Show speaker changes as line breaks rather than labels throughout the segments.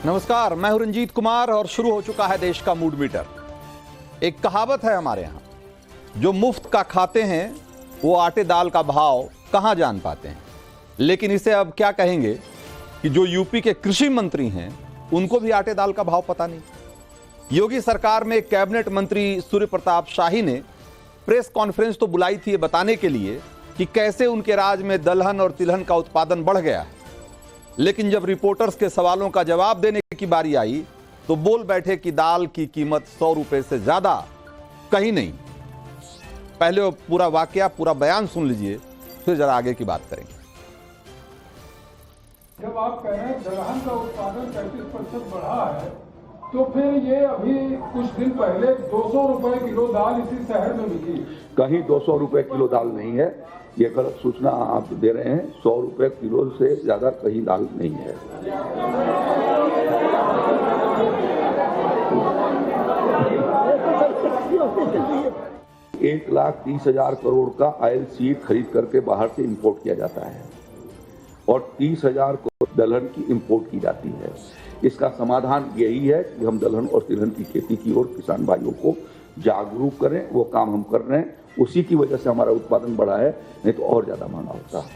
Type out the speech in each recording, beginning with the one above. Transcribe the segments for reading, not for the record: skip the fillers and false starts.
नमस्कार, मैं हूं रंजीत कुमार और शुरू हो चुका है देश का मूड मीटर। एक कहावत है हमारे यहां, जो मुफ्त का खाते हैं वो आटे दाल का भाव कहां जान पाते हैं। लेकिन इसे अब क्या कहेंगे कि जो यूपी के कृषि मंत्री हैं उनको भी आटे दाल का भाव पता नहीं। योगी सरकार में कैबिनेट मंत्री सूर्य प्रताप शाही ने प्रेस कॉन्फ्रेंस तो बुलाई थी ये बताने के लिए कि कैसे उनके राज में दलहन और तिलहन का उत्पादन बढ़ गया है। लेकिन जब रिपोर्टर्स के सवालों का जवाब देने की बारी आई तो बोल बैठे कि दाल की कीमत 100 रुपए से ज्यादा कहीं नहीं। पहले वो पूरा वाकया, पूरा बयान सुन लीजिए, फिर जरा आगे की बात करेंगे।
जब आप कह रहे हैं दलहन का उत्पादन 35% बढ़ा है, तो फिर ये अभी कुछ दिन पहले 200 रुपए किलो दाल इसी शहर में मिली।
कहीं 200 रुपए किलो दाल नहीं है, ये गलत सूचना आप दे रहे हैं। 100 रुपए किलो से ज्यादा कहीं दाल नहीं है। 1,30,000 करोड़ का ऑयल सीड खरीद करके बाहर से इंपोर्ट किया जाता है और 30,000 करोड़ दलहन की इंपोर्ट की जाती है। इसका समाधान यही है कि हम दलहन और तिलहन की खेती की ओर किसान भाइयों को जागरूक करें। वो काम हम कर रहे हैं, उसी की वजह से हमारा उत्पादन बढ़ा है, नहीं तो और ज्यादा महंगा होता।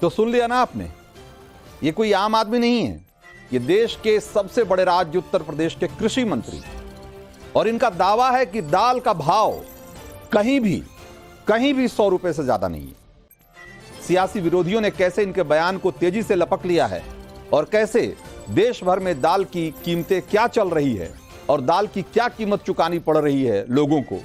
तो सुन लिया ना आपने, ये कोई आम आदमी नहीं है, ये देश के सबसे बड़े राज्य उत्तर प्रदेश के कृषि मंत्री, और इनका दावा है कि दाल का भाव कहीं भी 100 रुपए से ज्यादा नहीं है। सियासी विरोधियों ने कैसे इनके बयान को तेजी से लपक लिया है और कैसे देश भर में दाल की कीमतें क्या चल रही है और दाल की क्या कीमत चुकानी पड़ रही है लोगों को,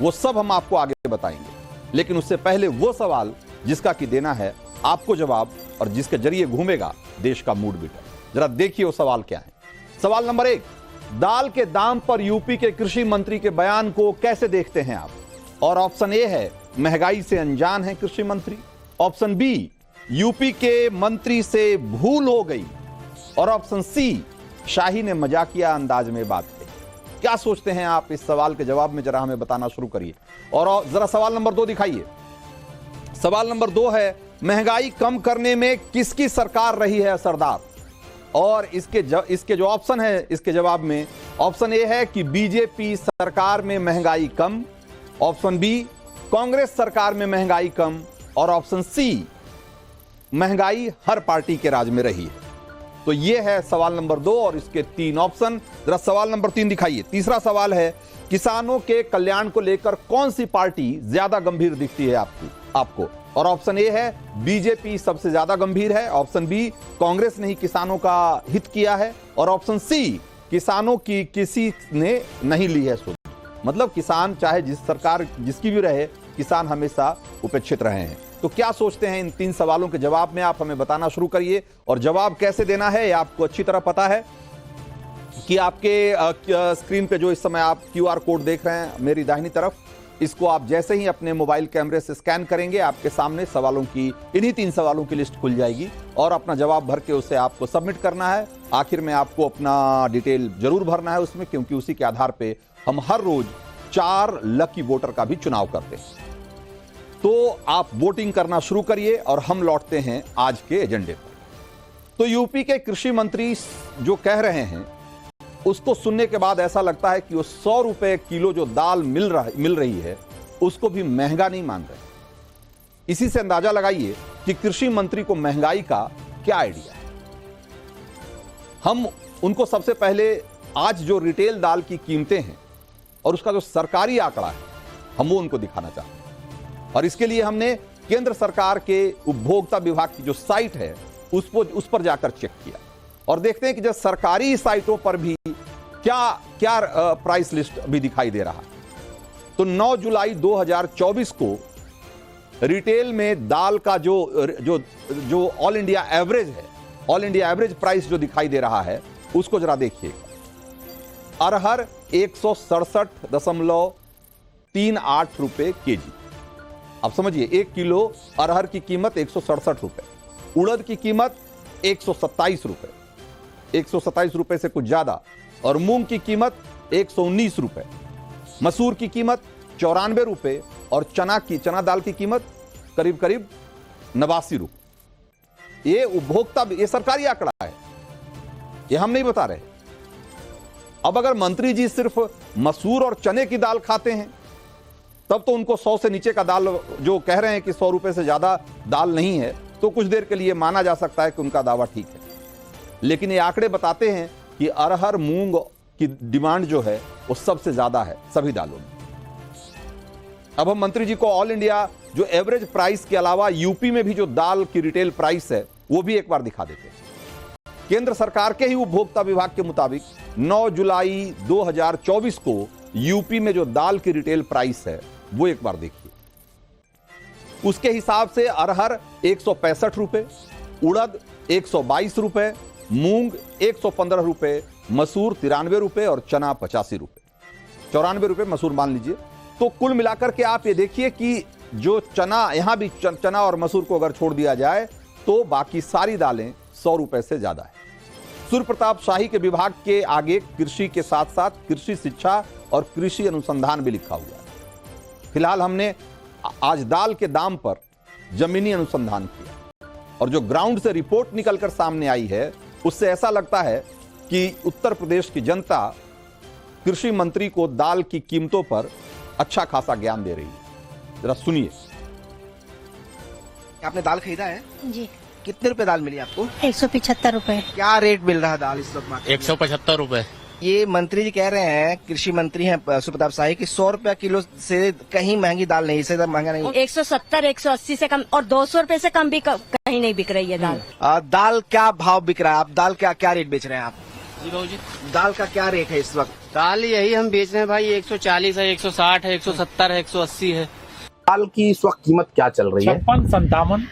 वो सब हम आपको आगे बताएंगे। लेकिन उससे पहले वो सवाल जिसका कि देना है आपको जवाब और जिसके जरिए घूमेगा देश का मूड मीटर। जरा देखिए वो सवाल क्या है। सवाल नंबर 1, दाल के दाम पर यूपी के कृषि मंत्री के बयान को कैसे देखते हैं आप? और ऑप्शन ए है महंगाई से अनजान है कृषि मंत्री, ऑप्शन बी यूपी के मंत्री से भूल हो गई, और ऑप्शन सी शाही ने मजाकिया अंदाज में बात की। क्या सोचते हैं आप इस सवाल के जवाब में? जरा हमें बताना शुरू करिए। और जरा सवाल नंबर 2 दिखाइए। सवाल नंबर 2 है महंगाई कम करने में किसकी सरकार रही है असरदार? और इसके जो ऑप्शन है इसके जवाब में, ऑप्शन ए है कि बीजेपी सरकार में महंगाई कम, ऑप्शन बी कांग्रेस सरकार में महंगाई कम, और ऑप्शन सी महंगाई हर पार्टी के राज में रही है। तो यह है सवाल नंबर 2 और इसके 3 ऑप्शन। जरा सवाल नंबर 3 दिखाइए। तीसरा सवाल है किसानों के कल्याण को लेकर कौन सी पार्टी ज्यादा गंभीर दिखती है आपको? और ऑप्शन ए है बीजेपी सबसे ज्यादा गंभीर है, ऑप्शन बी कांग्रेस ने ही किसानों का हित किया है, और ऑप्शन सी किसानों की किसी ने नहीं ली है सुध। मतलब किसान चाहे जिस सरकार जिसकी भी रहे, किसान हमेशा उपेक्षित रहे हैं। तो क्या सोचते हैं इन 3 सवालों के जवाब में? आप हमें बताना शुरू करिए। और जवाब कैसे देना है ये आपको अच्छी तरह पता है कि आपके स्क्रीन पे जो इस समय आप QR कोड देख रहे हैं मेरी दाहिनी तरफ, इसको आप जैसे ही अपने मोबाइल कैमरे से स्कैन करेंगे आपके सामने सवालों की, इन्हीं 3 सवालों की लिस्ट खुल जाएगी और अपना जवाब भर के उसे आपको सबमिट करना है। आखिर में आपको अपना डिटेल जरूर भरना है उसमें, क्योंकि उसी के आधार पर हम हर रोज 4 लकी वोटर का भी चुनाव करते हैं। तो आप वोटिंग करना शुरू करिए और हम लौटते हैं आज के एजेंडे पर। तो यूपी के कृषि मंत्री जो कह रहे हैं उसको सुनने के बाद ऐसा लगता है कि वो 100 रुपए किलो जो दाल मिल रही है उसको भी महंगा नहीं मान रहे। इसी से अंदाजा लगाइए कि कृषि मंत्री को महंगाई का क्या आइडिया है। हम उनको सबसे पहले आज जो रिटेल दाल की कीमतें हैं और उसका जो सरकारी आंकड़ा है हम वो उनको दिखाना चाहते हैं। और इसके लिए हमने केंद्र सरकार के उपभोक्ता विभाग की जो साइट है उस पर जाकर चेक किया और देखते हैं कि जो सरकारी साइटों पर भी क्या प्राइस लिस्ट भी दिखाई दे रहा है। तो 9 जुलाई 2024 को रिटेल में दाल का जो ऑल इंडिया एवरेज है, ऑल इंडिया एवरेज प्राइस जो दिखाई दे रहा है उसको जरा देखिए। अरहर 167.38 रुपए केजी। आप समझिए 1 किलो अरहर की कीमत 167 रुपए, उड़द की कीमत 127 रुपए, 127 रुपए से कुछ ज्यादा, और मूंग की कीमत 119 रुपए, मसूर की कीमत 94 रुपए और चना दाल की कीमत करीब 89 रुपए। ये उपभोक्ता, ये सरकारी आंकड़ा है, ये हम नहीं बता रहे। अब अगर मंत्री जी सिर्फ मसूर और चने की दाल खाते हैं तब तो उनको 100 से नीचे का दाल, जो कह रहे हैं कि 100 रुपए से ज्यादा दाल नहीं है, तो कुछ देर के लिए माना जा सकता है कि उनका दावा ठीक है। लेकिन ये आंकड़े बताते हैं कि अरहर मूंग की डिमांड जो है वो सबसे ज्यादा है सभी दालों में। अब हम मंत्री जी को ऑल इंडिया जो एवरेज प्राइस के अलावा यूपी में भी जो दाल की रिटेल प्राइस है वो भी एक बार दिखा देते हैं। केंद्र सरकार के ही उपभोक्ता विभाग के मुताबिक 9 जुलाई 2024 को यूपी में जो दाल की रिटेल प्राइस है वो एक बार देखिए। उसके हिसाब से अरहर 165 रुपए, उड़द 122 रुपए, मूंग 115 रुपए, मसूर 93 रुपए और चना 85 रुपए, 94 रुपए मसूर मान लीजिए। तो कुल मिलाकर के आप ये देखिए कि जो चना, यहां भी चना और मसूर को अगर छोड़ दिया जाए तो बाकी सारी दालें 100 रुपए से ज्यादा है। सूर्य प्रताप शाही के विभाग के आगे कृषि के साथ साथ कृषि शिक्षा और कृषि अनुसंधान भी लिखा हुआ है। फिलहाल हमने आज दाल के दाम पर जमीनी अनुसंधान किया और जो ग्राउंड से रिपोर्ट निकलकर सामने आई है उससे ऐसा लगता है कि उत्तर प्रदेश की जनता कृषि मंत्री को दाल की कीमतों पर अच्छा खासा ज्ञान दे रही है। जरा सुनिए।
आपने दाल खरीदा है?
जी।
कितने रुपए दाल मिली आपको?
175 रुपए।
क्या रेट मिल रहा है दाल इस वक्त मार्केट में?
175 रुपए।
ये मंत्री जी कह रहे हैं, कृषि मंत्री हैं सूर्य प्रताप शाही, कि 100 रुपया किलो से कहीं महंगी दाल नहीं, इससे महंगा नहीं।
170, 180 से कम और 200 रुपए से कम भी कहीं नहीं बिक रही है दाल।
दाल क्या भाव बिक रहा है? आप दाल क्या रेट बेच रहे हैं आप?
जी बाबू जी,
दाल का क्या रेट है इस वक्त?
दाल यही हम बेच रहे हैं भाई, 140 है, 160 है, 170 है, 180 है।
दाल की इस वक्त कीमत क्या चल रही है?
56-57,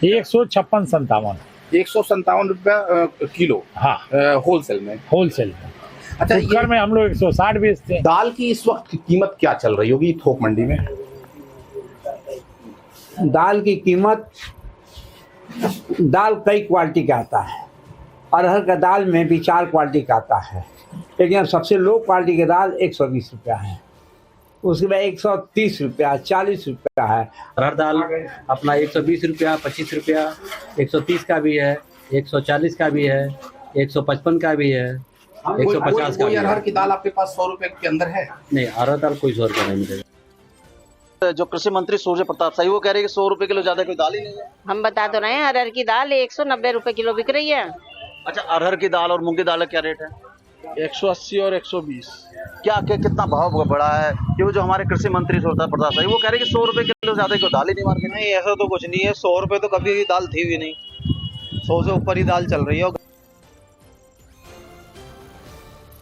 156-57।
157 रुपया किलो।
हाँ,
होलसेल में।
होलसेल में।
अच्छा,
कुकर में हम लोग 160 बेचते हैं।
दाल की इस वक्त की कीमत क्या चल रही होगी थोक मंडी में?
दाल की कीमत, दाल कई क्वालिटी का आता है। अरहर का दाल में भी 4 क्वालिटी का आता है, लेकिन सबसे लो क्वालिटी की दाल 120 रुपया है। उसके बाद 130 रुपया, 40 रुपया है।
अरहर दाल अपना 120 रुपया, 25 रुपया, 130 का भी है, 140 का भी है, 155 का भी है, 150 का भी है।
अरहर की दाल आपके पास 100 रुपए के अंदर है?
नहीं, अरहर दाल कोई 100 रुपया नहीं मिलेगा।
जो कृषि मंत्री सूर्य प्रताप शाही वो कह रहे हैं कि 100 रुपए किलो ज्यादा कोई दाल ही नहीं है।
हम बता तो रहे हैं, अरहर की दाल 190 रुपए किलो बिक रही है।
अच्छा, अरहर की दाल और मूंग की दाल का क्या रेट है?
180 और 120।
क्या कितना भाव बढ़ा है? क्यों जो हमारे कृषि मंत्री सूर्य प्रताप शाही वो कह रहे हैं कि 100 रुपए किलो ज्यादा कोई दाल ही नहीं मार्केट में।
नहीं, ऐसा तो कुछ नहीं है। 100 रुपए तो कभी भी दाल थी भी नहीं, 100 से ऊपर ही दाल चल रही है।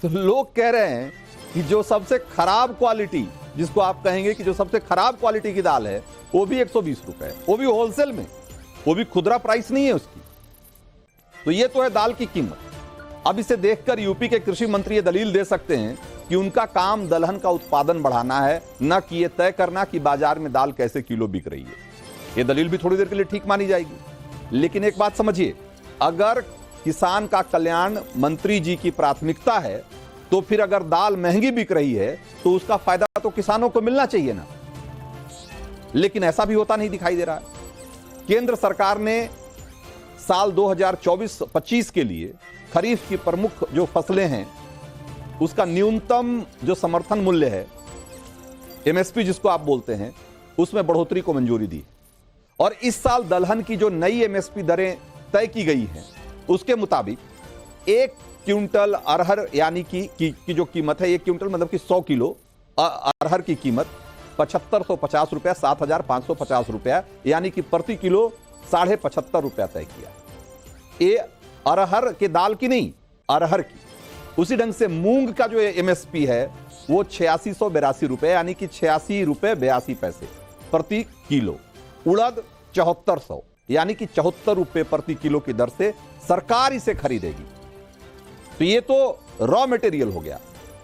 तो लोग कह रहे हैं कि जो सबसे खराब क्वालिटी, जिसको आप कहेंगे कि जो सबसे खराब क्वालिटी की दाल है वो भी 120 रुपए है, वो भी होलसेल में, वो भी खुदरा प्राइस नहीं है उसकी। तो ये तो है दाल की कीमत। अब इसे देखकर यूपी के कृषि मंत्री ये दलील दे सकते हैं कि उनका काम दलहन का उत्पादन बढ़ाना है, न कि ये तय करना कि बाजार में दाल कैसे किलो बिक रही है। ये दलील भी थोड़ी देर के लिए ठीक मानी जाएगी। लेकिन एक बात समझिए, अगर किसान का कल्याण मंत्री जी की प्राथमिकता है तो फिर अगर दाल महंगी बिक रही है तो उसका फायदा तो किसानों को मिलना चाहिए ना। लेकिन ऐसा भी होता नहीं दिखाई दे रहा है। केंद्र सरकार ने साल 2024-25 के लिए खरीफ की प्रमुख जो फसलें हैं उसका न्यूनतम जो समर्थन मूल्य है, एमएसपी जिसको आप बोलते हैं, उसमें बढ़ोतरी को मंजूरी दी। और इस साल दलहन की जो नई एमएसपी दरें तय की गई हैं उसके मुताबिक 1 क्विंटल अरहर यानी कि जो कीमत है, 1 क्विंटल मतलब कि 100 किलो अरहर की कीमत 7550 रुपया, 7550 रुपया, यानी कि प्रति किलो 75.5 रुपया तय किया। ये अरहर के दाल की नहीं, अरहर की। उसी ढंग से मूंग का जो एमएसपी है वो 8682 रुपए यानी कि 86 रुपए 82 पैसे प्रति किलो। उड़द 7400 यानी कि 74 रुपए प्रति किलो की दर से सरकार इसे खरीदेगी। तो ये तो रॉ मटेरियल हो गया।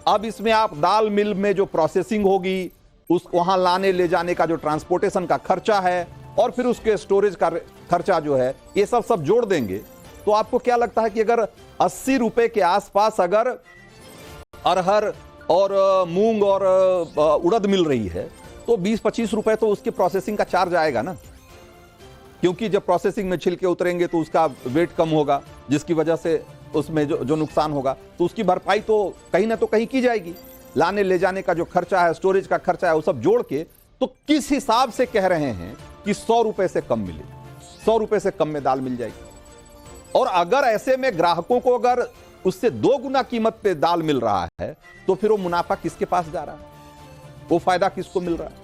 अब इसमें आप दाल मिल में जो प्रोसेसिंग होगी, उस वहां लाने ले जाने का जो ट्रांसपोर्टेशन का खर्चा है और फिर उसके स्टोरेज का खर्चा जो है, ये सब जोड़ देंगे तो आपको क्या लगता है कि अगर 80 रुपए के आसपास अगर अरहर और मूंग और उड़द मिल रही है तो 20-25 रुपए तो उसके प्रोसेसिंग का चार्ज आएगा ना। क्योंकि जब प्रोसेसिंग में छिलके उतरेंगे तो उसका वेट कम होगा, जिसकी वजह से उसमें जो नुकसान होगा तो उसकी भरपाई तो कहीं ना तो कहीं की जाएगी। लाने ले जाने का जो खर्चा है, स्टोरेज का खर्चा है, वो सब जोड़ के तो किस हिसाब से कह रहे हैं कि 100 रुपए से कम मिले, 100 रुपए से कम में दाल मिल जाएगी। और अगर ऐसे में ग्राहकों को अगर उससे 2 गुना कीमत पे दाल मिल रहा है तो फिर वो मुनाफा किसके पास जा रहा है, वो फायदा किसको मिल रहा है,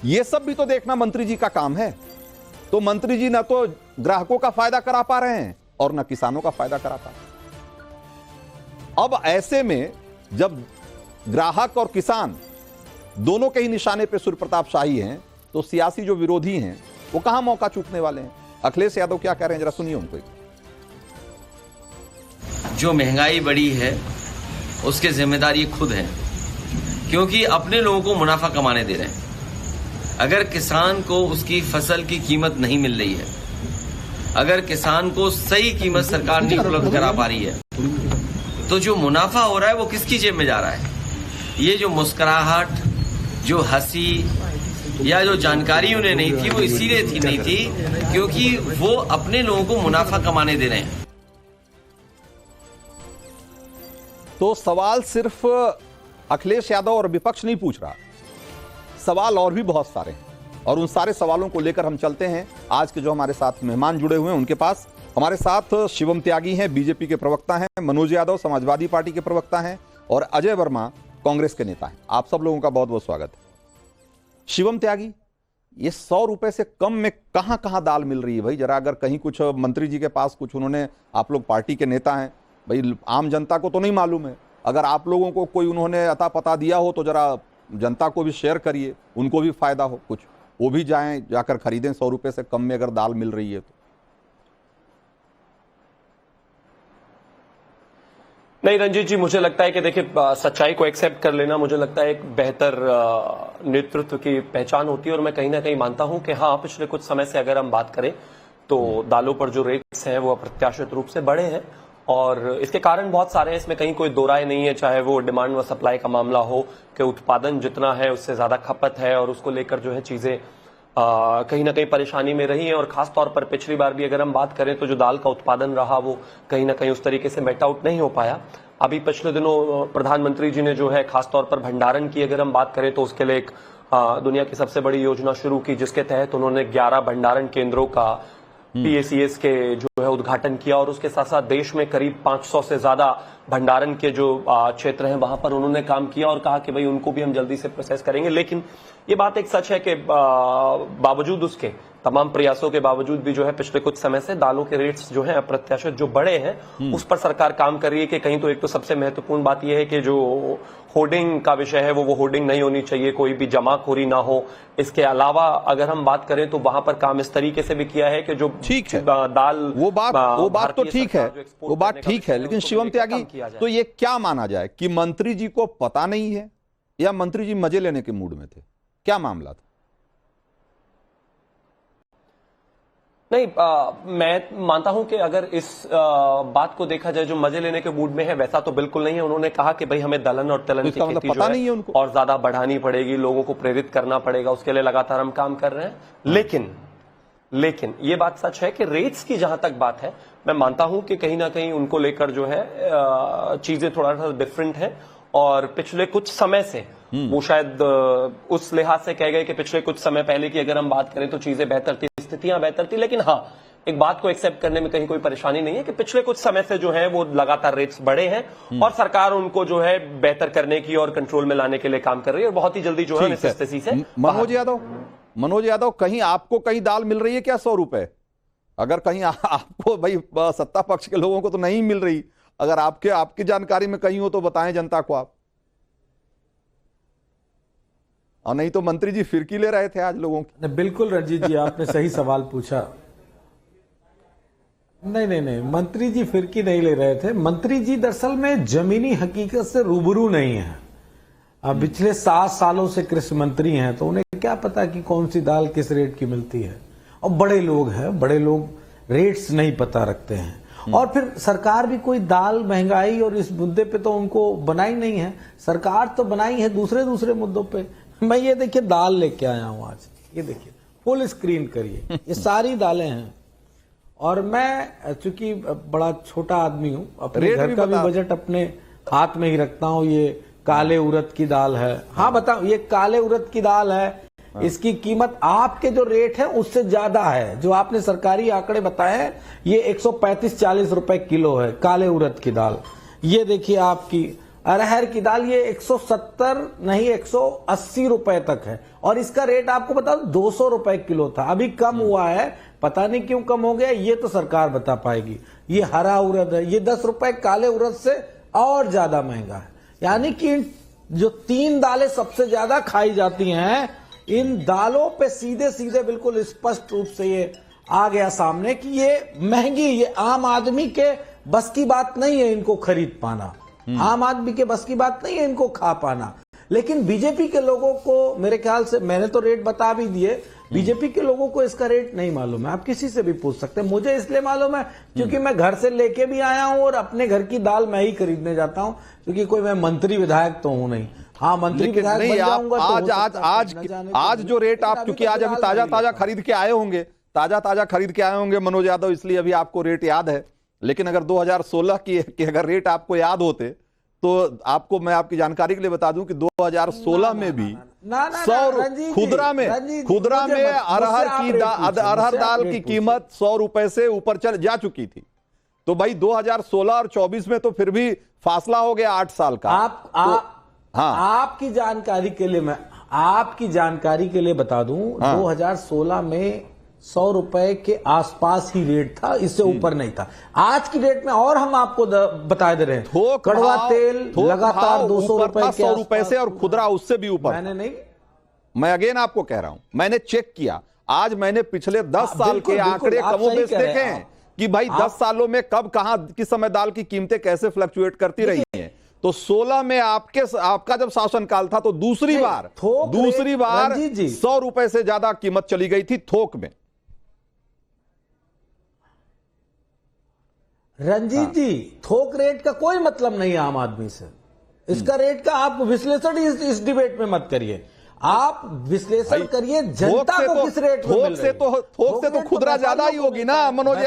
ये सब भी तो देखना मंत्री जी का काम है। तो मंत्री जी ना तो ग्राहकों का फायदा करा पा रहे हैं और ना किसानों का फायदा करा पा रहे हैं। अब ऐसे में जब ग्राहक और किसान दोनों के ही निशाने पे सूर्य प्रताप शाही हैं तो सियासी जो विरोधी हैं वो कहां मौका चूकने वाले हैं। अखिलेश यादव क्या कह रहे हैं, जरा सुनिए उनको।
जो महंगाई बढ़ी है उसके जिम्मेदार ये खुद है, क्योंकि अपने लोगों को मुनाफा कमाने दे रहे हैं। अगर किसान को उसकी फसल की कीमत नहीं मिल रही है, अगर किसान को सही कीमत सरकार नहीं उपलब्ध करा पा रही है, तो जो मुनाफा हो रहा है वो किसकी जेब में जा रहा है। ये जो मुस्कुराहट, जो हंसी या जो जानकारी उन्हें नहीं थी, वो इसीलिए नहीं थी क्योंकि वो अपने लोगों को मुनाफा कमाने दे रहे हैं।
तो सवाल सिर्फ अखिलेश यादव और विपक्ष नहीं पूछ रहा, सवाल और भी बहुत सारे हैं और उन सारे सवालों को लेकर हम चलते हैं आज के जो हमारे साथ मेहमान जुड़े हुए हैं उनके पास। हमारे साथ शिवम त्यागी हैं, बीजेपी के प्रवक्ता हैं, मनोज यादव समाजवादी पार्टी के प्रवक्ता हैं और अजय वर्मा कांग्रेस के नेता हैं। आप सब लोगों का बहुत बहुत स्वागत है। शिवम त्यागी, ये 100 रुपए से कम में कहां कहां दाल मिल रही है भाई? जरा अगर कहीं कुछ मंत्री जी के पास कुछ उन्होंने, आप लोग पार्टी के नेता हैं भाई, आम जनता को तो नहीं मालूम है, अगर आप लोगों को कोई उन्होंने अता पता दिया हो तो जरा जनता को भी शेयर करिए, उनको भी फायदा हो, कुछ वो भी जाकर खरीदें 100 रुपए से कम में अगर दाल मिल रही है तो।
नहीं रंजीत जी, मुझे लगता है कि देखिए, सच्चाई को एक्सेप्ट कर लेना मुझे लगता है एक बेहतर नेतृत्व की पहचान होती है। और मैं कहीं ना कहीं मानता हूं कि हाँ, पिछले कुछ समय से अगर हम बात करें तो दालों पर जो रेट्स हैं वो अप्रत्याशित रूप से बढ़े हैं और इसके कारण बहुत सारे हैं, इसमें कहीं कोई दो राय नहीं है। चाहे वो डिमांड व सप्लाई का मामला हो कि उत्पादन जितना है उससे ज्यादा खपत है और उसको लेकर जो है चीजें कहीं ना कहीं परेशानी में रही है। और खास तौर पर पिछली बार भी अगर हम बात करें तो जो दाल का उत्पादन रहा वो कहीं ना कहीं उस तरीके से मेट आउट नहीं हो पाया। अभी पिछले दिनों प्रधानमंत्री जी ने जो है खास तौर पर भंडारण की अगर हम बात करें तो उसके लिए एक दुनिया की सबसे बड़ी योजना शुरू की, जिसके तहत उन्होंने 11 भंडारण केंद्रों का PACS के जो है उद्घाटन किया और उसके साथ साथ देश में करीब 500 से ज्यादा भंडारण के जो क्षेत्र हैं वहां पर उन्होंने काम किया और कहा कि भाई उनको भी हम जल्दी से प्रोसेस करेंगे। लेकिन ये बात एक सच है कि बावजूद उसके, तमाम प्रयासों के बावजूद भी जो है पिछले कुछ समय से दालों के रेट्स जो है अप्रत्याशित जो बढ़े हैं उस पर सरकार काम कर रही है कि कहीं तो एक तो सबसे महत्वपूर्ण बात यह है कि जो होर्डिंग का विषय है वो होर्डिंग नहीं होनी चाहिए, कोई भी जमाखोरी ना हो। इसके अलावा अगर हम बात करें तो वहां पर काम इस तरीके से भी किया है कि जो
ठीक है
दाल,
वो बात तो ठीक है, वो बात ठीक है, लेकिन शिवम त्यागी, तो ये क्या माना जाए कि मंत्री जी को पता नहीं है या मंत्री जी मजे लेने के मूड में थे? क्या मामला था?
नहीं, मैं मानता हूं कि अगर इस बात को देखा जाए जो मजे लेने के मूड में है वैसा तो बिल्कुल नहीं है। उन्होंने कहा कि भाई हमें दलहन और तिलहन की खेती जो है उनको और ज्यादा बढ़ानी पड़ेगी, लोगों को प्रेरित करना पड़ेगा, उसके लिए लगातार हम काम कर रहे हैं। लेकिन ये बात सच है कि रेट्स की जहां तक बात है, मैं मानता हूं कि कहीं ना कहीं उनको लेकर जो है चीजें थोड़ा सा डिफरेंट है। और पिछले कुछ समय से वो शायद उस लिहाज से कह गए कि पिछले कुछ समय पहले की अगर हम बात करें तो चीजें बेहतर थी, स्थितियां बेहतर थी। लेकिन हाँ, एक बात को एक्सेप्ट करने में कहीं कोई परेशानी नहीं है कि पिछले कुछ समय से जो है वो लगातार रेट्स बढ़े हैं और सरकार उनको जो है बेहतर करने की और कंट्रोल में लाने के लिए काम कर रही है और बहुत ही जल्दी जो है इस स्थिति से।
मनोज यादव, कहीं आपको कहीं दाल मिल रही है क्या 100 रुपए? अगर कहीं आपको, भाई सत्ता पक्ष के लोगों को तो नहीं मिल रही, अगर आपकी जानकारी में कहीं हो तो बताएं जनता को आप। और नहीं तो मंत्री जी फिरकी ले रहे थे आज लोगों की।
बिल्कुल रंजीत जी, आपने सही सवाल पूछा। नहीं, मंत्री जी फिरकी नहीं ले रहे थे। मंत्री जी दरअसल में जमीनी हकीकत से रूबरू नहीं है। अब पिछले 7 सालों से कृषि मंत्री हैं तो उन्हें क्या पता कि कौन सी दाल किस रेट की मिलती है। और बड़े लोग हैं, बड़े लोग रेट्स नहीं पता रखते हैं। और फिर सरकार भी कोई दाल महंगाई और इस मुद्दे पे तो उनको बनाई नहीं है। सरकार तो बनाई है दूसरे मुद्दों पे। मैं ये देखिए दाल लेके आया हूं आज, ये देखिए फुल स्क्रीन करिए, ये सारी दालें हैं। और मैं चूंकि बड़ा छोटा आदमी हूं, अपने घर का भी बजट अपने हाथ में ही रखता हूं। ये काले उड़द की दाल है, हाँ बताओ, ये काले उड़द की दाल है, इसकी कीमत आपके जो रेट है उससे ज्यादा है। जो आपने सरकारी आंकड़े बताए हैं, ये 135-40 रुपए किलो है काले उड़द की दाल। ये देखिए आपकी अरहर की दाल, ये 170 नहीं 180 रुपए तक है, और इसका रेट आपको बता दो 200 रुपए किलो था, अभी कम हुआ है, पता नहीं क्यों कम हो गया, ये तो सरकार बता पाएगी। ये हरा उड़द है, ये 10 रुपए काले उड़द से और ज्यादा महंगा है। यानी कि जो 3 दालें सबसे ज्यादा खाई जाती हैं, इन दालों पे सीधे सीधे बिल्कुल स्पष्ट रूप से ये आ गया सामने कि ये महंगी, ये आम आदमी के बस की बात नहीं है इनको खरीद पाना, आम आदमी के बस की बात नहीं है इनको खा पाना। लेकिन बीजेपी के लोगों को, मेरे ख्याल से मैंने तो रेट बता भी दिए, बीजेपी के लोगों को इसका रेट नहीं मालूम है। आप किसी से भी पूछ सकते हैं, मुझे इसलिए मालूम है क्योंकि मैं घर से लेके भी आया हूं और अपने घर की दाल मैं ही खरीदने जाता हूं, क्योंकि कोई मैं मंत्री विधायक तो हूं नहीं। हाँ, मंत्री विधायक बन जाऊंगा तो
आज जो रेट आप, क्योंकि आज अभी ताजा खरीद के आए होंगे, ताजा खरीद के आए होंगे मनोज यादव, इसलिए अभी आपको रेट याद है। लेकिन अगर 2016 की अगर रेट आपको याद होते तो आपको मैं आपकी जानकारी के लिए बता दूं कि 2016 में भी 100 खुदरा में अरहर दाल की कीमत 100 रुपए से ऊपर जा चुकी थी। तो भाई 2016 और 24 में तो फिर भी फासला हो गया 8 साल का।
आपकी जानकारी के लिए, मैं आपकी जानकारी के लिए बता दूं, 2016 में 100 रुपए के आसपास ही रेट था, इससे ऊपर नहीं था। आज की डेट में और हम आपको बता दे रहे हैं, कड़वा तेल लगातार 200 रुपए,
100 रुपए से, और खुदरा उससे भी ऊपर।
मैंने नहीं,
मैं अगेन आपको कह रहा हूं, मैंने चेक किया, आज मैंने पिछले 10 साल के आंकड़े कमोबेश देखे हैं कि भाई 10 सालों में कब कहां किस समय दाल की कीमतें कैसे फ्लक्चुएट करती रही हैं। तो 16 में आपका जब शासनकाल था तो दूसरी बार 100 रुपए से ज्यादा कीमत चली गई थी थोक में।
रंजीत जी, थोक रेट का कोई मतलब नहीं है आम आदमी से। इसका रेट का आप विश्लेषण इस डिबेट में मत करिए, आप विश्लेषण करिए जनता को किस रेट में मिल रही है।
थोक से तो खुदरा ज्यादा ही होगी ना मनोज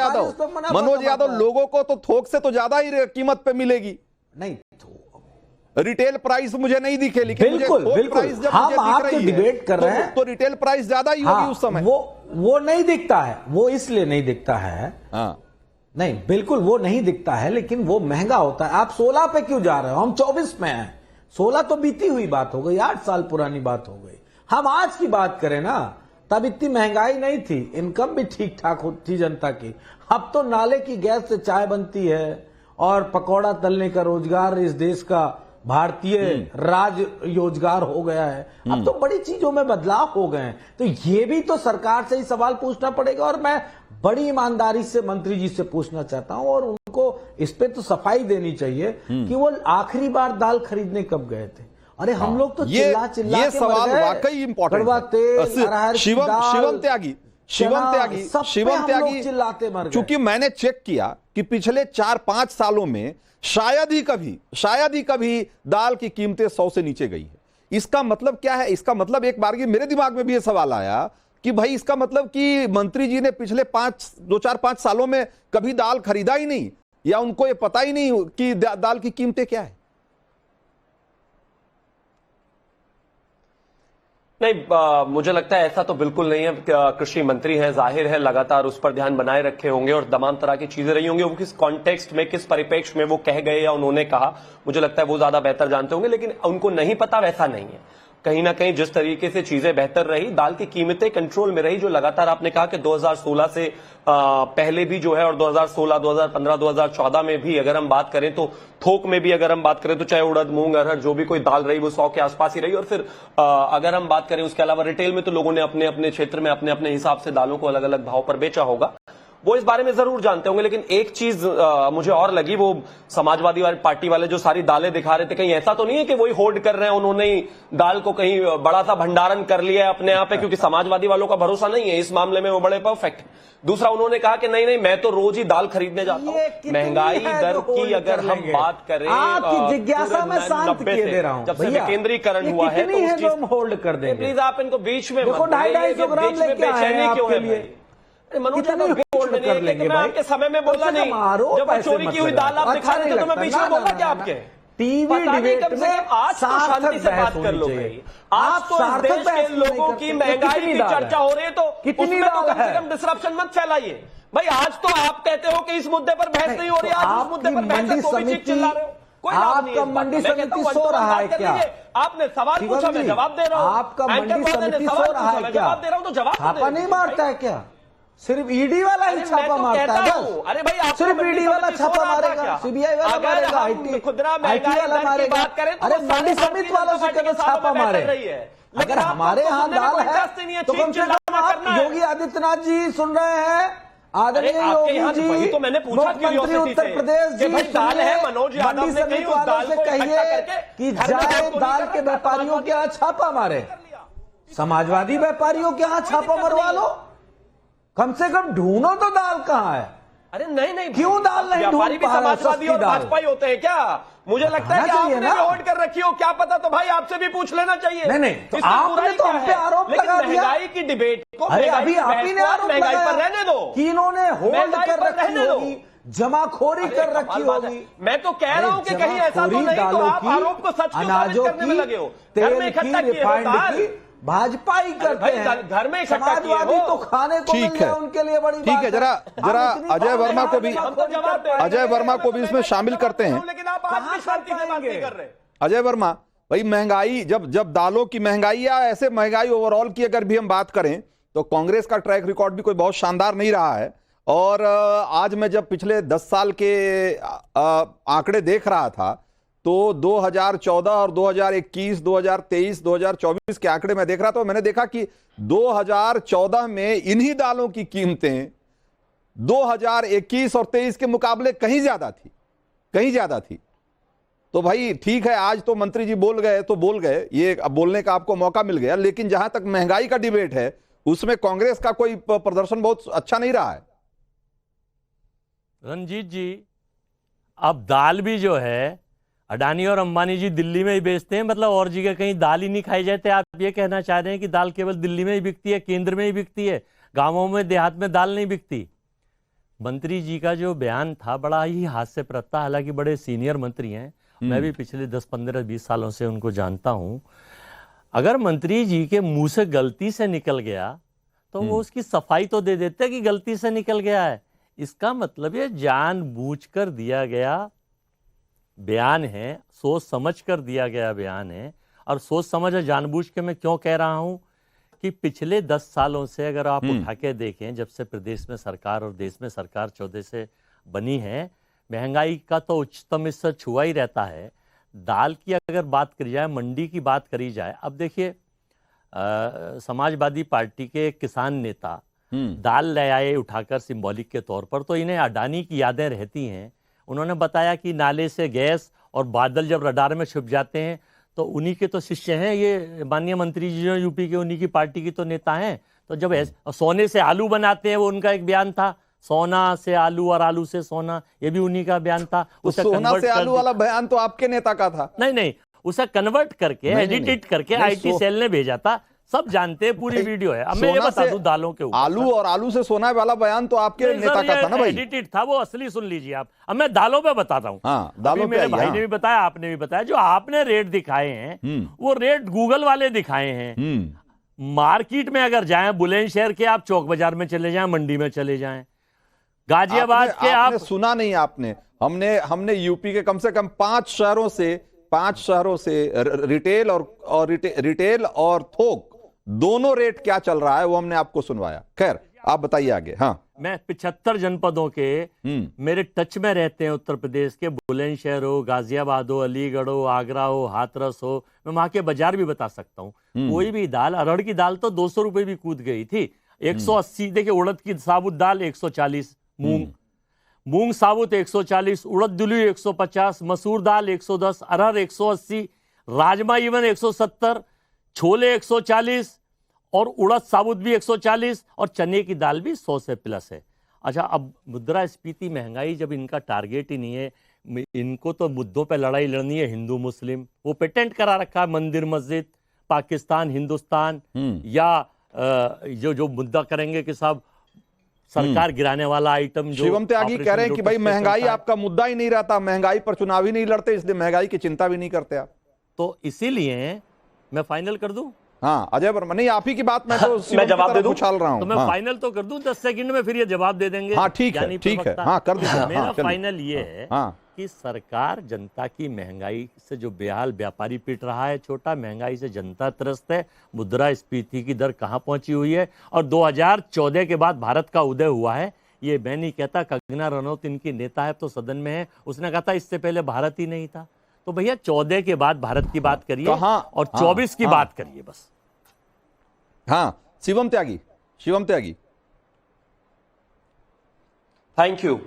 यादव, लोगों को तो थोक से तो ज्यादा ही कीमत पे मिलेगी।
नहीं,
रिटेल प्राइस मुझे नहीं दिखे, लेकिन
बिल्कुल प्राइस जब हम आपके डिबेट कर रहे हैं
तो रिटेल प्राइस ज्यादा ही होगी उस समय।
वो नहीं दिखता है, वो इसलिए नहीं दिखता है, नहीं बिल्कुल वो नहीं दिखता है, लेकिन वो महंगा होता है। आप 16 पे क्यों जा रहे हो, हम 24 में हैं। 16 तो बीती हुई बात हो गई, 8 साल पुरानी बात हो गई। हम आज की बात करें ना, तब इतनी महंगाई नहीं थी, इनकम भी ठीक ठाक थी जनता की। अब तो नाले की गैस से चाय बनती है और पकौड़ा तलने का रोजगार इस देश का भारतीय राज रोजगार हो गया है। अब तो बड़ी चीजों में बदलाव हो गए हैं, तो ये भी तो सरकार से ही सवाल पूछना पड़ेगा। और मैं बड़ी ईमानदारी से मंत्री जी से पूछना चाहता हूं, और उनको इस पे तो सफाई देनी चाहिए कि वो आखिरी बार दाल खरीदने कब गए थे। अरे हम लोग तो चिल्ला
ये सवाल वाकई इंपॉर्टेंट है। शिवम त्यागी
चिल्लाते मर गए।
चूंकि मैंने चेक किया कि पिछले 4-5 सालों में शायद ही कभी दाल की कीमतें 100 से नीचे गई है। इसका मतलब क्या है? इसका मतलब एक बार मेरे दिमाग में भी ये सवाल आया कि भाई इसका मतलब कि मंत्री जी ने पिछले 2-4-5 सालों में कभी दाल खरीदा ही नहीं, या उनको ये पता ही नहीं कि दाल की कीमतें क्या है।
नहीं, मुझे लगता है ऐसा तो बिल्कुल नहीं है। कृषि मंत्री हैं, जाहिर है लगातार उस पर ध्यान बनाए रखे होंगे और तमाम तरह की चीजें रही होंगी। वो किस कॉन्टेक्स्ट में, किस परिप्रेक्ष्य में वो कह गए या उन्होंने कहा, मुझे लगता है वो ज्यादा बेहतर जानते होंगे। लेकिन उनको नहीं पता वैसा नहीं है। कहीं ना कहीं जिस तरीके से चीजें बेहतर रही, दाल की कीमतें कंट्रोल में रही, जो लगातार आपने कहा कि 2016 से पहले भी जो है, और 2016, 2015, 2014 में भी अगर हम बात करें तो थोक में भी अगर हम बात करें तो चाहे उड़द, मूंग, अरहर जो भी कोई दाल रही वो 100 के आसपास ही रही। और फिर अगर हम बात करें उसके अलावा रिटेल में तो लोगों ने अपने अपने क्षेत्र में अपने अपने हिसाब से दालों को अलग अलग भाव पर बेचा होगा। वो इस बारे में जरूर जानते होंगे। लेकिन एक चीज मुझे और लगी, वो समाजवादी वाली पार्टी वाले जो सारी दालें दिखा रहे थे, कहीं ऐसा तो नहीं है कि वही होल्ड कर रहे हैं, उन्होंने ही दाल को कहीं बड़ा सा भंडारण कर लिया है अपने आप है, क्योंकि समाजवादी वालों का भरोसा नहीं है इस मामले में, वो बड़े परफेक्ट। दूसरा, उन्होंने कहा कि नहीं नहीं मैं तो रोज ही दाल खरीदने जाता हूं। महंगाई दर की अगर हम बात करें,
आपकी जिज्ञासा में शांत किए दे रहा हूं,
जब से विकेंद्रीकरण हुआ है तो
हम होल्ड कर देंगे।
प्लीज आप इनको बीच में
देखो 250 ग्राम लेके आए हैं आपके लिए,
मैं आपके समय में बोला नहीं, जब चोरी की हुई दाल आप दिखा रहे थे तो मैं बीच में बोला क्या आपके?
टीवी डिबेट में
आज तो शांति से बात कर लो भाई। आज तो इस देश के लोगों की महंगाई की चर्चा हो रही है तो उसमें तो कम से कम डिसरप्शन मत फैलाइए भाई। आज तो आप कहते हो कि इस मुद्दे पर बहस नहीं हो रही, आज उस मुद्दे पर बहस है तो भी चीख चिल्ला रहे हो। कोई
आपका मंडी समिति सो रहा है क्या?
आपने सवाल पूछा, मैं जवाब दे रहा हूं।
आपका मंडी समिति सो रहा है क्या?
जवाब दे रहा हूं तो जवाब
छापा नहीं मारता है क्या? सिर्फ ईडी वाला ही छापा मारता है बस।
अरे भाई
सिर्फ ईडी वाला छापा मारेगा, सीबीआई वाला मारेगा, आईटी वाला मारेगा। अरे मंडी समिति वालों से कभी छापा मारे? अगर हमारे यहाँ दाल है तो कम से कम आप योगी आदित्यनाथ जी सुन रहे हैं, आदरणीय योगी जी,
तो मैंने पूछा
मुख्यमंत्री उत्तर प्रदेश जी, मंडी समिति वालों से कहिए कि जाए दाल के व्यापारियों के यहाँ छापा मारे, समाजवादी व्यापारियों के यहाँ छापा मरवा लो, कम से कम ढूंढो तो दाल कहाँ है।
अरे नहीं नहीं,
क्यों दाल नहीं ढूंढ
व्यापारी भी
पा रहे?
समाजवादी और भाजपा ही होते हैं क्या? मुझे लगता है कि आपने भी वोट कर रखी हो, क्या पता, तो भाई आपसे भी पूछ लेना चाहिए।
नहीं तो आपने तो हम पे आरोप लगा दिया
महंगाई की डिबेट को,
अरे अभी आप ही ने आरोप
महंगाई
लगाया
पर रहने दो
कि इन्होंने होल्ड कर रखी होगी, जमाखोरी कर रखी होगी।
मैं तो कह रहा हूं कि कहीं ऐसा तो नहीं, तो आप आरोप को सच
अनाजों
करने में लगे हो।
तेल की, रिफाइंड की भाजपा ही करते हैं,
घर में
समाजवादी तो खाने को मिल जाए उनके लिए बड़ी
ठीक है। जरा अजय वर्मा को भी, अजय वर्मा को भी इसमें शामिल करते हैं।
लेकिन आप आज भी शांति से बात नहीं कर रहे।
अजय वर्मा भाई, महंगाई जब दालों की महंगाई या ऐसे महंगाई ओवरऑल की अगर भी हम बात करें तो कांग्रेस का ट्रैक रिकॉर्ड भी कोई बहुत शानदार नहीं रहा है। और आज मैं जब पिछले 10 साल के आंकड़े देख रहा था तो 2014 और 2021, 2023, 2024 के आंकड़े में देख रहा था, मैंने देखा कि 2014 में इन्हीं दालों की कीमतें 2021 और 23 के मुकाबले कहीं ज्यादा थी। तो भाई ठीक है, आज तो मंत्री जी बोल गए तो बोल गए, ये अब बोलने का आपको मौका मिल गया, लेकिन जहां तक महंगाई का डिबेट है उसमें कांग्रेस का कोई प्रदर्शन बहुत अच्छा नहीं रहा है।
रंजीत जी, अब दाल भी जो है अडानी और अंबानी जी दिल्ली में ही बेचते हैं, मतलब और जगह कहीं दाल ही नहीं खाई जाती। आप ये कहना चाह रहे हैं कि दाल केवल दिल्ली में ही बिकती है, केंद्र में ही बिकती है, गांवों में देहात में दाल नहीं बिकती? मंत्री जी का जो बयान था बड़ा ही हास्यप्रद था, हालांकि बड़े सीनियर मंत्री हैं, मैं भी पिछले 10, 15, 20 सालों से उनको जानता हूं। अगर मंत्री जी के मुंह से गलती से निकल गया तो वो उसकी सफाई तो दे देते कि गलती से निकल गया है। इसका मतलब ये जानबूझकर दिया गया बयान है, सोच समझ कर दिया गया बयान है। और सोच समझ और जानबूझ के मैं क्यों कह रहा हूं कि पिछले 10 सालों से अगर आप उठा के देखें, जब से प्रदेश में सरकार और देश में सरकार 14 से बनी है, महंगाई का तो उच्चतम स्तर छुआ ही रहता है। दाल की अगर बात करी जाए, मंडी की बात करी जाए, अब देखिए समाजवादी पार्टी के किसान नेता दाल ले आए उठाकर सिंबॉलिक के तौर पर, तो इन्हें अडानी की यादें रहती हैं। उन्होंने बताया कि नाले से गैस और बादल जब रडार में छुप जाते हैं तो उन्हीं के तो शिष्य हैं ये माननीय मंत्री जी जो यूपी के, उन्हीं की पार्टी की तो नेता हैं। तो जब सोने से आलू बनाते हैं, वो उनका एक बयान था, सोना से आलू और आलू से सोना, ये भी उन्हीं का बयान था।
उसे सोना से आलू वाला बयान तो आपके नेता का था।
नहीं, उसे कन्वर्ट करके एडिट करके आईटी सेल ने भेजा था, सब जानते हैं, पूरी वीडियो है। अब मैं ये बता दूं दालों के ऊपर,
आलू और आलू से सोना वाला बयान तो आपके नेता का था ना भाई?
एडिटेड था, वो असली सुन लीजिए आप। अब मैं दालों पे बताता हूँ।
हाँ, दालों पे
मेरे भाई ने भी बताया, आपने भी बताया, जो आपने रेट दिखाए हैं वो रेट गूगल वाले दिखाए हैं। मार्केट में अगर जाएं, बुलंदशहर के आप चौक बाजार में चले जाएं, मंडी में चले जाएं, गाजियाबाद के आप
सुना नहीं आपने, हमने यूपी के कम से कम 5 शहरों से रिटेल और थोक दोनों रेट क्या चल रहा है वो हमने आपको सुनवाया। खैर आप बताइए आगे। हाँ,
मैं 75 जनपदों के मेरे टच में रहते हैं, उत्तर प्रदेश के, बुलंदशहर हो, गाजियाबाद हो, अलीगढ़ हो, आगरा हो, हाथरस हो, मैं वहां के बाजार भी बता सकता हूँ। कोई भी दाल, अरहर की दाल तो 200 रुपए भी कूद गई थी। 180, देखिए उड़द की साबुत दाल 140, मूंग साबुत 140, उड़द दुली 150, मसूर दाल 110, अरहर 180, राजमा इवन 170, छोले 140 और उड़द साबुत भी 140 और चने की दाल भी 100 से प्लस है। अच्छा, अब मुद्रास्फीति, महंगाई जब इनका टारगेट ही नहीं है, इनको तो मुद्दों पे लड़ाई लड़नी है हिंदू मुस्लिम, वो पेटेंट करा रखा है मंदिर मस्जिद, पाकिस्तान हिंदुस्तान, या जो मुद्दा करेंगे कि साहब सरकार गिराने वाला आइटम जो
शिवम त्यागी कह रहे हैं कि भाई महंगाई आपका मुद्दा ही नहीं रहता, महंगाई पर चुनाव ही नहीं लड़ते, इसलिए महंगाई की चिंता भी नहीं करते आप।
तो इसीलिए मैं फाइनल कर दूं।
हाँ अजय वर्मा, नहीं आप ही की बात मैं तो
मैं जवाब दे दूं,
उछाल रहा हूं।
तो मैं फाइनल तो कर दूं 10 सेकंड में, फिर ये जवाब दे देंगे।
हाँ ठीक है, ठीक है, हाँ कर दीजिए।
मेरा फाइनल ये है कि सरकार जनता की महंगाई से जो बेहाल व्यापारी पीट रहा है, छोटा महंगाई से जनता त्रस्त है, मुद्रास्फीति की दर कहां पहुंची हुई है, और 2014 के बाद भारत का उदय हुआ है। ये मैं नहीं कहता, कंगना रनौत इनकी नेता है तो सदन में है, उसने कहा था इससे पहले भारत ही नहीं था। तो भैया 14 के बाद भारत की बात करिए और 24 की बात करिए बस।
हाँ शिवम त्यागी, शिवम त्यागी,
थैंक यू।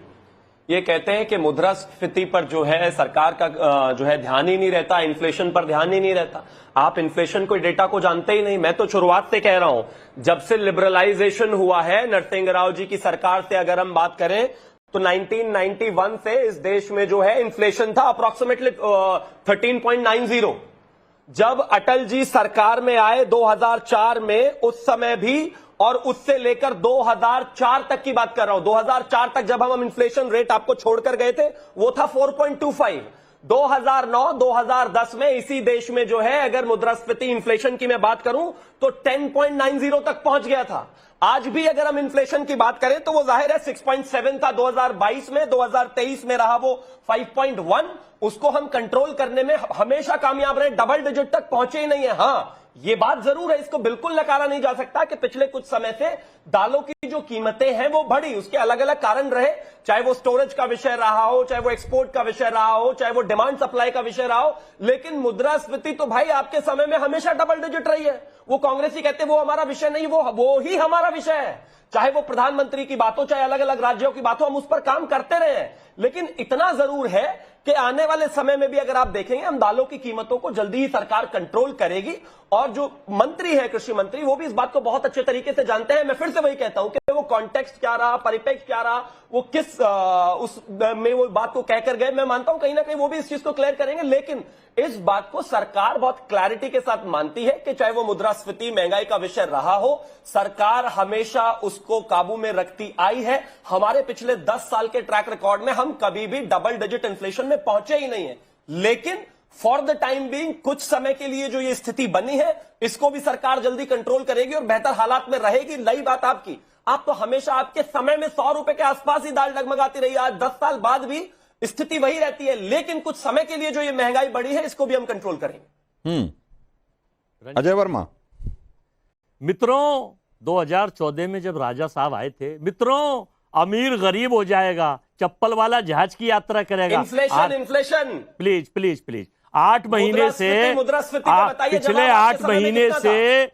ये कहते हैं कि मुद्रास्फीति पर जो है सरकार का जो है ध्यान ही नहीं रहता, इन्फ्लेशन पर ध्यान ही नहीं रहता। आप इन्फ्लेशन को डेटा को जानते ही नहीं। मैं तो शुरुआत से कह रहा हूं, जब से लिबरलाइजेशन हुआ है नरसिंह राव जी की सरकार से अगर हम बात करें तो 1991 से इस देश में जो है इन्फ्लेशन था अप्रोक्सीमेटली 13.90। जब अटल जी सरकार में आए 2004 में, उस समय भी, और उससे लेकर 2004 तक की बात कर रहा हूं, 2004 तक जब हम इन्फ्लेशन रेट आपको छोड़कर गए थे वो था 4.25। 2009-2010 में इसी देश में जो है अगर मुद्रास्फीति इन्फ्लेशन की मैं बात करूं तो 10.90 तक पहुंच गया था। आज भी अगर हम इन्फ्लेशन की बात करें तो वो जाहिर है 6.7 था 2022 में, 2023 में रहा वो 5.1। उसको हम कंट्रोल करने में हमेशा कामयाब रहे, डबल डिजिट तक पहुंचे ही नहीं है। हाँ ये बात जरूर है, इसको बिल्कुल नकारा नहीं जा सकता कि पिछले कुछ समय से दालों की जो कीमतें हैं वो बढ़ी। उसके अलग अलग कारण रहे, चाहे वो स्टोरेज का विषय रहा हो, चाहे वो एक्सपोर्ट का विषय रहा हो, चाहे वो डिमांड सप्लाई का विषय रहा हो, लेकिन मुद्रास्फीति तो भाई आपके समय में हमेशा डबल डिजिट रही है। वो कांग्रेसी कहते वो हमारा विषय नहीं, वो ही हमारा विषय है। चाहे वो प्रधानमंत्री की बात हो, चाहे अलग अलग राज्यों की बात हो, हम उस पर काम करते रहे हैं। लेकिन इतना जरूर है कि आने वाले समय में भी अगर आप देखेंगे, हम दालों की कीमतों को जल्दी ही सरकार कंट्रोल करेगी। और जो मंत्री है, कृषि मंत्री, वो भी इस बात को बहुत अच्छे तरीके से जानते हैं। मैं फिर से वही कहता हूं कि वो कॉन्टेक्स्ट क्या रहा, परिप्रेक्ष्य क्या रहा, वो किस उस में वो बात को कहकर गए, मैं मानता हूं कहीं ना कहीं वो भी इस चीज को क्लियर करेंगे। लेकिन इस बात को सरकार बहुत क्लैरिटी के साथ मानती है कि चाहे वो मुद्रास्फीति, महंगाई का विषय रहा हो, सरकार हमेशा उसको काबू में रखती आई है। हमारे पिछले 10 साल के ट्रैक रिकॉर्ड में हम कभी भी डबल डिजिट इन्फ्लेशन में पहुंचे ही नहीं है। लेकिन फॉर द टाइम बीइंग, कुछ समय के लिए जो ये स्थिति बनी है, इसको भी सरकार जल्दी कंट्रोल करेगी और बेहतर हालात में रहेगी। नई बात आपकी, आप तो हमेशा आपके समय में 100 रुपए के आसपास ही दाल डगमगाती रही। आज 10 साल बाद भी स्थिति वही रहती है। लेकिन कुछ समय के लिए जो ये महंगाई बढ़ी है, इसको भी हम कंट्रोल करेंगे।
अजय वर्मा,
मित्रों 2014 में जब राजा साहब आए थे, मित्रों अमीर गरीब हो जाएगा, चप्पल वाला जहाज की यात्रा करेगा।
इन्फ्लेशन
प्लीज प्लीज प्लीज 8 महीने से, पिछले 8 महीने से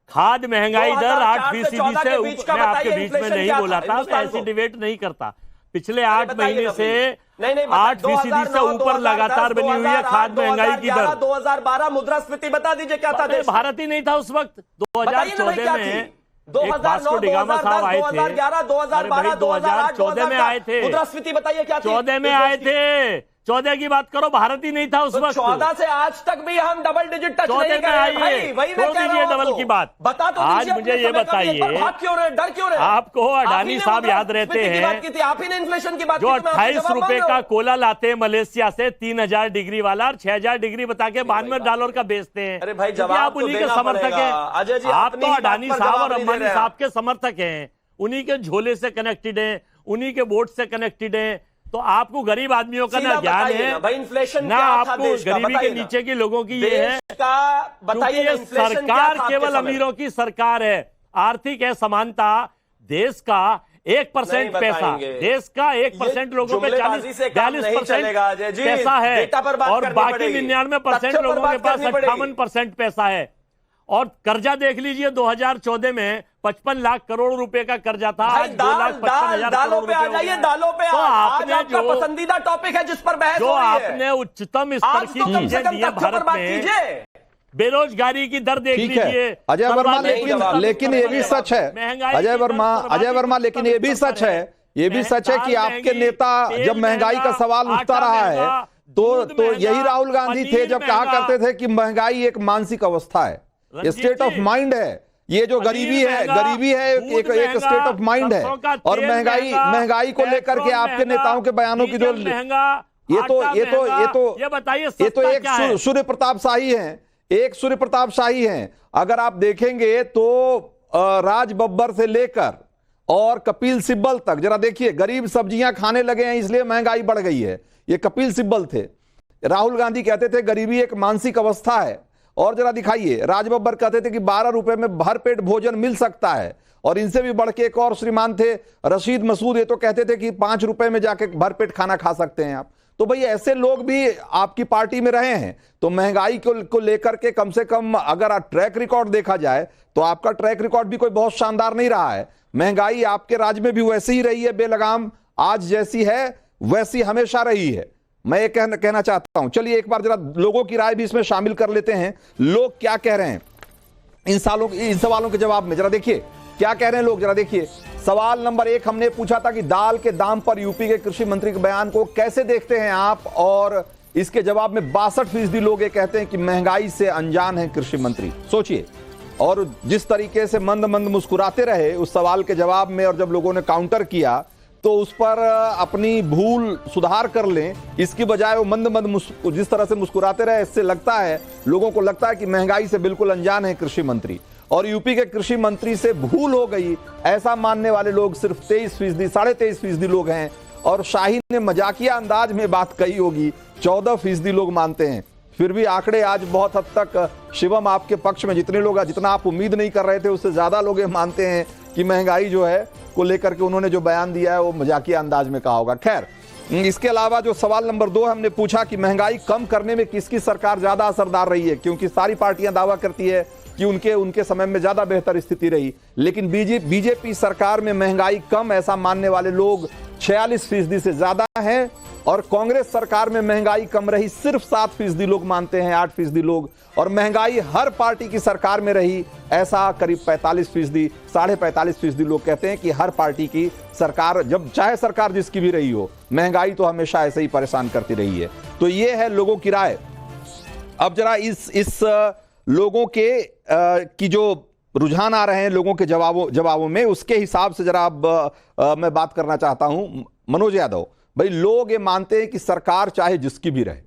खाद्य महंगाई दर 8% से, मैं आपके बीच में नहीं बोला था, मैं ऐसी डिबेट नहीं करता। पिछले 8 महीने से 8% से ऊपर लगातार बनी हुई है खाद्य महंगाई की दर।
2012 मुद्रास्फीति बता दीजिए क्या था?
भारत ही नहीं था उस वक्त। 2014 में 2009 आए थे,
2014
में आए थे,
मुद्रास्फीति बताइए क्या?
14 में आए थे। 14 की बात करो, भारत ही नहीं था उस वक्त।
14 से आज तक भी हम डबल डिजिट टच नहीं कर रहे हैं। वही मैं कह रहा हूं,
डबल की बात
बता तो
आज मुझे ये बताइए,
क्यों रहे, डर क्यों रहे?
आपको अडानी साहब याद रहते हैं,
आप ही ने इन्फ्लेशन की बात,
जो 28 रुपए का कोला लाते हैं मलेशिया से 3000 डिग्री वाला, और 6000 डिग्री बता के $92 का बेचते हैं।
अरे भाई
आप उन्हीं के समर्थक हैं। आप तो अडानी साहब और अंबानी साहब के समर्थक हैं, उन्हीं के झोले से कनेक्टेड हैं, उन्हीं के बोर्ड से कनेक्टेड हैं। तो आपको गरीब आदमियों का ना ज्ञान है,
इन्फ्लेशन
ना आपको गरीबी के नीचे के लोगों की ये है। क्योंकि ये सरकार केवल अमीरों की सरकार है। आर्थिक असमानता, देश का 1% पैसा, देश का 1% लोगों पे 42% पैसा है, और बाकी 99% लोगों के पास 58% पैसा है। और कर्जा देख लीजिए 2014 में 55 लाख करोड़ रुपए का कर्जा था। आज 2,55,000
दालों पे आ जाइए, दालों पे आज आपका पसंदीदा टॉपिक है जिस पर बहस हो रही है।
आपने उच्चतम स्तर की चीजें दी है भारत में, बेरोजगारी की दर देख लीजिए।
अजय वर्मा, लेकिन ये भी सच है अजय वर्मा, लेकिन ये भी सच है, ये भी सच है कि आपके नेता जब महंगाई का सवाल उठता रहा है तो यही राहुल गांधी थे जब कहा करते थे कि महंगाई एक मानसिक अवस्था है, स्टेट ऑफ माइंड है। ये जो गरीबी है एक स्टेट ऑफ माइंड है। और महंगाई को लेकर के आपके नेताओं के बयानों की जो ये तो एक सूर्य प्रताप शाही है, एक सूर्य प्रताप शाही हैं। अगर आप देखेंगे तो राज बब्बर से लेकर और कपिल सिब्बल तक, जरा देखिए, गरीब सब्जियां खाने लगे हैं इसलिए महंगाई बढ़ गई है, ये कपिल सिब्बल थे। राहुल गांधी कहते थे गरीबी एक मानसिक अवस्था है, और जरा दिखाइए, राज बब्बर कहते थे कि 12 रुपए में भरपेट भोजन मिल सकता है, और इनसे भी बढ़ के एक और श्रीमान थे रशीद मसूद, ये तो कहते थे कि 5 रुपए में जाके भरपेट खाना खा सकते हैं आप। तो भाई ऐसे लोग भी आपकी पार्टी में रहे हैं, तो महंगाई को लेकर के कम से कम अगर ट्रैक रिकॉर्ड देखा जाए तो आपका ट्रैक रिकॉर्ड भी कोई बहुत शानदार नहीं रहा है। महंगाई आपके राज्य में भी वैसी ही रही है बेलगाम, आज जैसी है वैसी हमेशा रही है, मैं ये कहना चाहता हूं। चलिए एक बार जरा लोगों की राय भी इसमें शामिल कर लेते हैं, लोग क्या कह रहे हैं इन सवालों के जवाब में। जरा देखिए क्या कह रहे हैं लोग, जरा देखिए। सवाल नंबर 1 हमने पूछा था कि दाल के दाम पर यूपी के कृषि मंत्री के बयान को कैसे देखते हैं आप, और इसके जवाब में 62% लोग ये कहते हैं कि महंगाई से अनजान है कृषि मंत्री। सोचिए, और जिस तरीके से मंद मंद मुस्कुराते रहे उस सवाल के जवाब में, और जब लोगों ने काउंटर किया तो उस पर अपनी भूल सुधार कर लें, इसकी बजाय वो मंद मंद जिस तरह से मुस्कुराते रहे, इससे लगता है, लोगों को लगता है कि महंगाई से बिल्कुल अनजान है कृषि मंत्री। और यूपी के कृषि मंत्री से भूल हो गई, ऐसा मानने वाले लोग सिर्फ 23%, 23.5% लोग हैं। और शाहीन ने मजाकिया अंदाज में बात कही होगी, 14% लोग मानते हैं। फिर भी आंकड़े आज बहुत हद तक शिवम आपके पक्ष में, जितना आप उम्मीद नहीं कर रहे थे उससे ज्यादा लोग ये मानते हैं कि महंगाई जो है को लेकर के उन्होंने जो बयान दिया है वो मजाकिया अंदाज में कहा होगा। खैर, इसके अलावा जो सवाल नंबर 2 हमने पूछा कि महंगाई कम करने में किसकी सरकार ज्यादा असरदार रही है, क्योंकि सारी पार्टियां दावा करती है कि उनके समय में ज्यादा बेहतर स्थिति रही, लेकिन बीजेपी सरकार में महंगाई कम ऐसा मानने वाले लोग 46% से ज्यादा हैं, और कांग्रेस सरकार में महंगाई कम रही सिर्फ 7% लोग मानते हैं, 8% लोग, और महंगाई हर पार्टी की सरकार में रही ऐसा करीब 45%, 45.5% लोग कहते हैं कि हर पार्टी की सरकार, जब चाहे सरकार जिसकी भी रही हो, महंगाई तो हमेशा ऐसे ही परेशान करती रही है। तो ये है लोगों की राय। अब जरा इस लोगों के की जो रुझान आ रहे हैं लोगों के जवाबों में, उसके हिसाब से जरा अब मैं बात करना चाहता हूं। मनोज यादव भाई, लोग ये मानते हैं कि सरकार चाहे जिसकी भी रहे,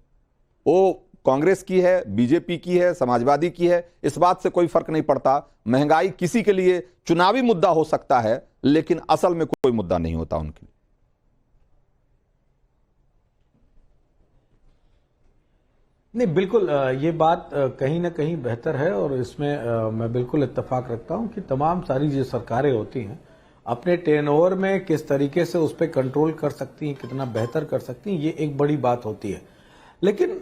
वो कांग्रेस की है, बीजेपी की है, समाजवादी की है, इस बात से कोई फर्क नहीं पड़ता। महंगाई किसी के लिए चुनावी मुद्दा हो सकता है, लेकिन असल में कोई मुद्दा नहीं होता उनके लिए।
नहीं, बिल्कुल ये बात कहीं ना कहीं बेहतर है, और इसमें मैं बिल्कुल इत्तेफाक रखता हूं कि तमाम सारी जो सरकारें होती हैं अपने टेनओवर में किस तरीके से उस पर कंट्रोल कर सकती हैं, कितना बेहतर कर सकती हैं, ये एक बड़ी बात होती है। लेकिन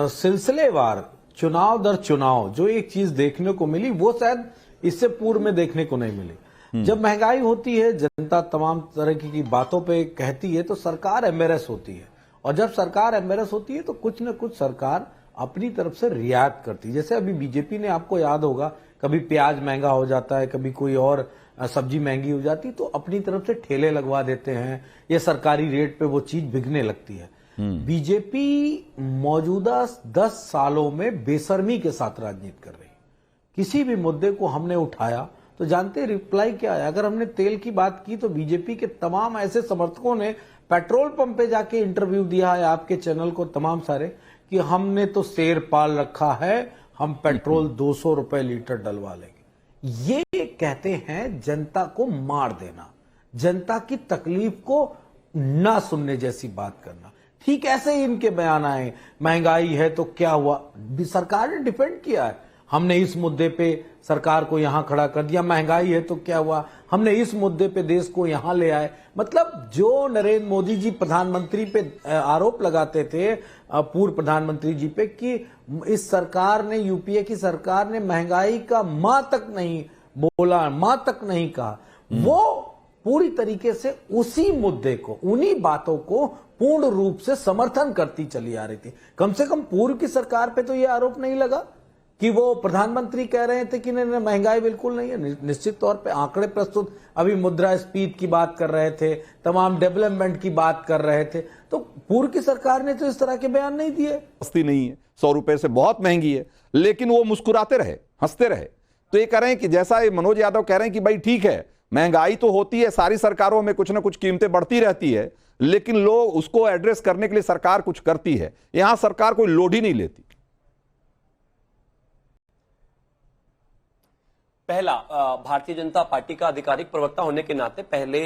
सिलसिलेवार चुनाव दर चुनाव जो एक चीज देखने को मिली वो शायद इससे पूर्व में देखने को नहीं मिली। जब महंगाई होती है, जनता तमाम तरह की बातों पे कहती है, तो सरकार एम्बेरस होती है, और जब सरकार एम्बेरस होती है तो कुछ न कुछ सरकार अपनी तरफ से रियायत करती है। जैसे अभी बीजेपी ने, आपको याद होगा, कभी प्याज महंगा हो जाता है, कभी कोई और सब्जी महंगी हो जाती, तो अपनी तरफ से ठेले लगवा देते हैं, या सरकारी रेट पे वो चीज बिकने लगती है। बीजेपी मौजूदा 10 सालों में बेशर्मी के साथ राजनीति कर रही है। किसी भी मुद्दे को हमने उठाया तो जानते रिप्लाई क्या है। अगर हमने तेल की बात की तो बीजेपी के तमाम ऐसे समर्थकों ने पेट्रोल पंप पे जाके इंटरव्यू दिया है आपके चैनल को, तमाम सारे, कि हमने तो शेर पाल रखा है, हम पेट्रोल 200 रुपए लीटर डलवा लेंगे। ये कहते हैं जनता को मार देना, जनता की तकलीफ को ना सुनने जैसी बात करना। ठीक ऐसे ही इनके बयान आए, महंगाई है तो क्या हुआ, सरकार ने डिफेंड किया है, हमने इस मुद्दे पे सरकार को यहां खड़ा कर दिया, महंगाई है तो क्या हुआ, हमने इस मुद्दे पे देश को यहां ले आए। मतलब जो नरेंद्र मोदी जी प्रधानमंत्री पे आरोप लगाते थे, पूर्व प्रधानमंत्री जी पे, कि इस सरकार ने, यूपीए की सरकार ने महंगाई का मां तक नहीं बोला, मां तक नहीं कहा, वो पूरी तरीके से उसी मुद्दे को, उन्हीं बातों को पूर्ण रूप से समर्थन करती चली आ रही थी। कम से कम पूर्व की सरकार पे तो ये आरोप नहीं लगा कि वो प्रधानमंत्री कह रहे थे कि नहीं महंगाई बिल्कुल नहीं है। निश्चित तौर पे आंकड़े प्रस्तुत, अभी मुद्रास्फीति की बात कर रहे थे, तमाम डेवलपमेंट की बात कर रहे थे, तो पूर्व की सरकार ने तो इस तरह के बयान नहीं दिए।
सस्ती नहीं है, 100 रुपए से बहुत महंगी है, लेकिन वो मुस्कुराते रहे, हंसते रहे। तो ये कह रहे हैं कि जैसा ये मनोज यादव कह रहे हैं कि भाई ठीक है, महंगाई तो होती है, सारी सरकारों में कुछ ना कुछ कीमतें बढ़ती रहती है, लेकिन लोग उसको एड्रेस करने के लिए सरकार कुछ करती है। यहां सरकार कोई लोड ही नहीं लेती।
पहला, भारतीय जनता पार्टी का आधिकारिक प्रवक्ता होने के नाते पहले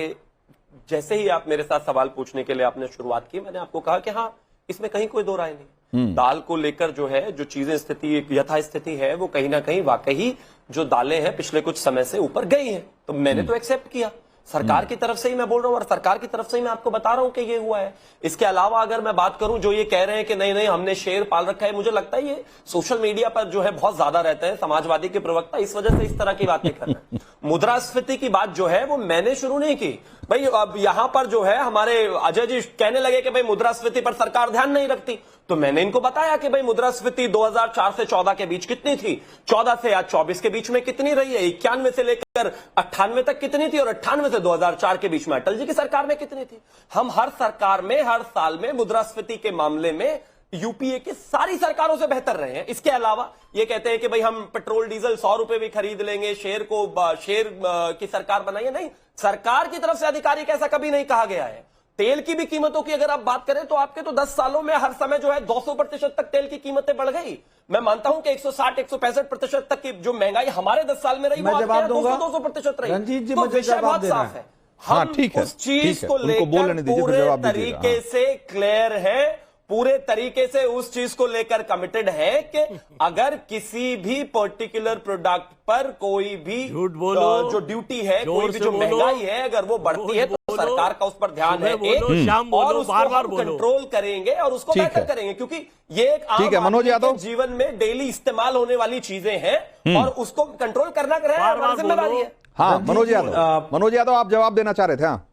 जैसे ही आप मेरे साथ सवाल पूछने के लिए आपने शुरुआत की, मैंने आपको कहा कि हाँ, इसमें कहीं कोई दो राय नहीं। दाल को लेकर जो है, जो चीजें स्थिति यथास्थिति है, वो कहीं ना कहीं वाकई जो दालें हैं पिछले कुछ समय से ऊपर गई हैं, तो मैंने तो एक्सेप्ट किया। सरकार की तरफ से ही मैं बोल रहा हूं और सरकार की तरफ से ही मैं आपको बता रहा हूं कि ये हुआ है। इसके अलावा अगर मैं बात करूं, जो ये कह रहे हैं कि नहीं नहीं हमने शेर पाल रखा है, मुझे लगता है ये सोशल मीडिया पर जो है बहुत ज्यादा रहते हैं समाजवादी के प्रवक्ता, इस वजह से इस तरह की बातें कर रहे हैं। मुद्रास्फीति की बात जो है वो मैंने शुरू नहीं की भाई। अब यहां पर जो है हमारे अजय जी कहने लगे कि भाई मुद्रास्फीति पर सरकार ध्यान नहीं रखती, तो मैंने इनको बताया कि भाई मुद्रास्फीति 2004 से 14 के बीच कितनी थी, 14 से आज 24 के बीच में कितनी रही है, 91 से लेकर 98 तक कितनी थी, और 98 से 2004 के बीच में अटल जी की सरकार में कितनी थी। हम हर सरकार में, हर साल में मुद्रास्फीति के मामले में यूपीए की सारी सरकारों से बेहतर रहे हैं। इसके अलावा ये कहते हैं कि भाई हम पेट्रोल डीजल 100 रुपए भी खरीद लेंगे, शेर की सरकार बनाइए, नहीं, सरकार की तरफ से आधिकारिक ऐसा कभी नहीं कहा गया है। तेल की भी कीमतों की अगर आप बात करें तो आपके तो 10 सालों में हर समय जो है 200% तक तेल की कीमतें बढ़ गई। मैं मानता हूं कि 160-165% तक की जो महंगाई हमारे 10 साल में रही, वो आपके 200% रही।
रंजीत जी,
तो विषय बहुत साफ है। हम उस चीज को लेकर पूरे तरीके से क्लियर है, पूरे तरीके से उस चीज को लेकर कमिटेड है कि अगर किसी भी पर्टिकुलर प्रोडक्ट पर कोई भी जो ड्यूटी है, कोई भी जो महंगाई है, अगर वो बढ़ती है तो सरकार का उस पर ध्यान है और उसको हम कंट्रोल करेंगे और उसको बेहतर करेंगे, क्योंकि ये एक आम आदमी के जीवन में डेली इस्तेमाल होने वाली चीजें हैं और उसको कंट्रोल करना हमारी जिम्मेदारी है।
हाँ, मनोज यादव आप जवाब देना चाह रहे थे। हाँ,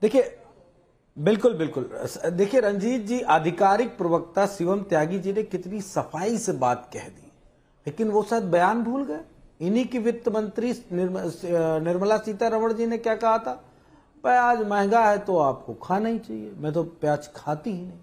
देखिए, बिल्कुल बिल्कुल। देखिए रंजीत जी, आधिकारिक प्रवक्ता शिवम त्यागी जी ने कितनी सफाई से बात कह दी, लेकिन वो शायद बयान भूल गए। इन्हीं की वित्त मंत्री निर्मला सीतारमण जी ने क्या कहा था, प्याज महंगा है तो आपको खाना ही चाहिए, मैं तो प्याज खाती ही नहीं।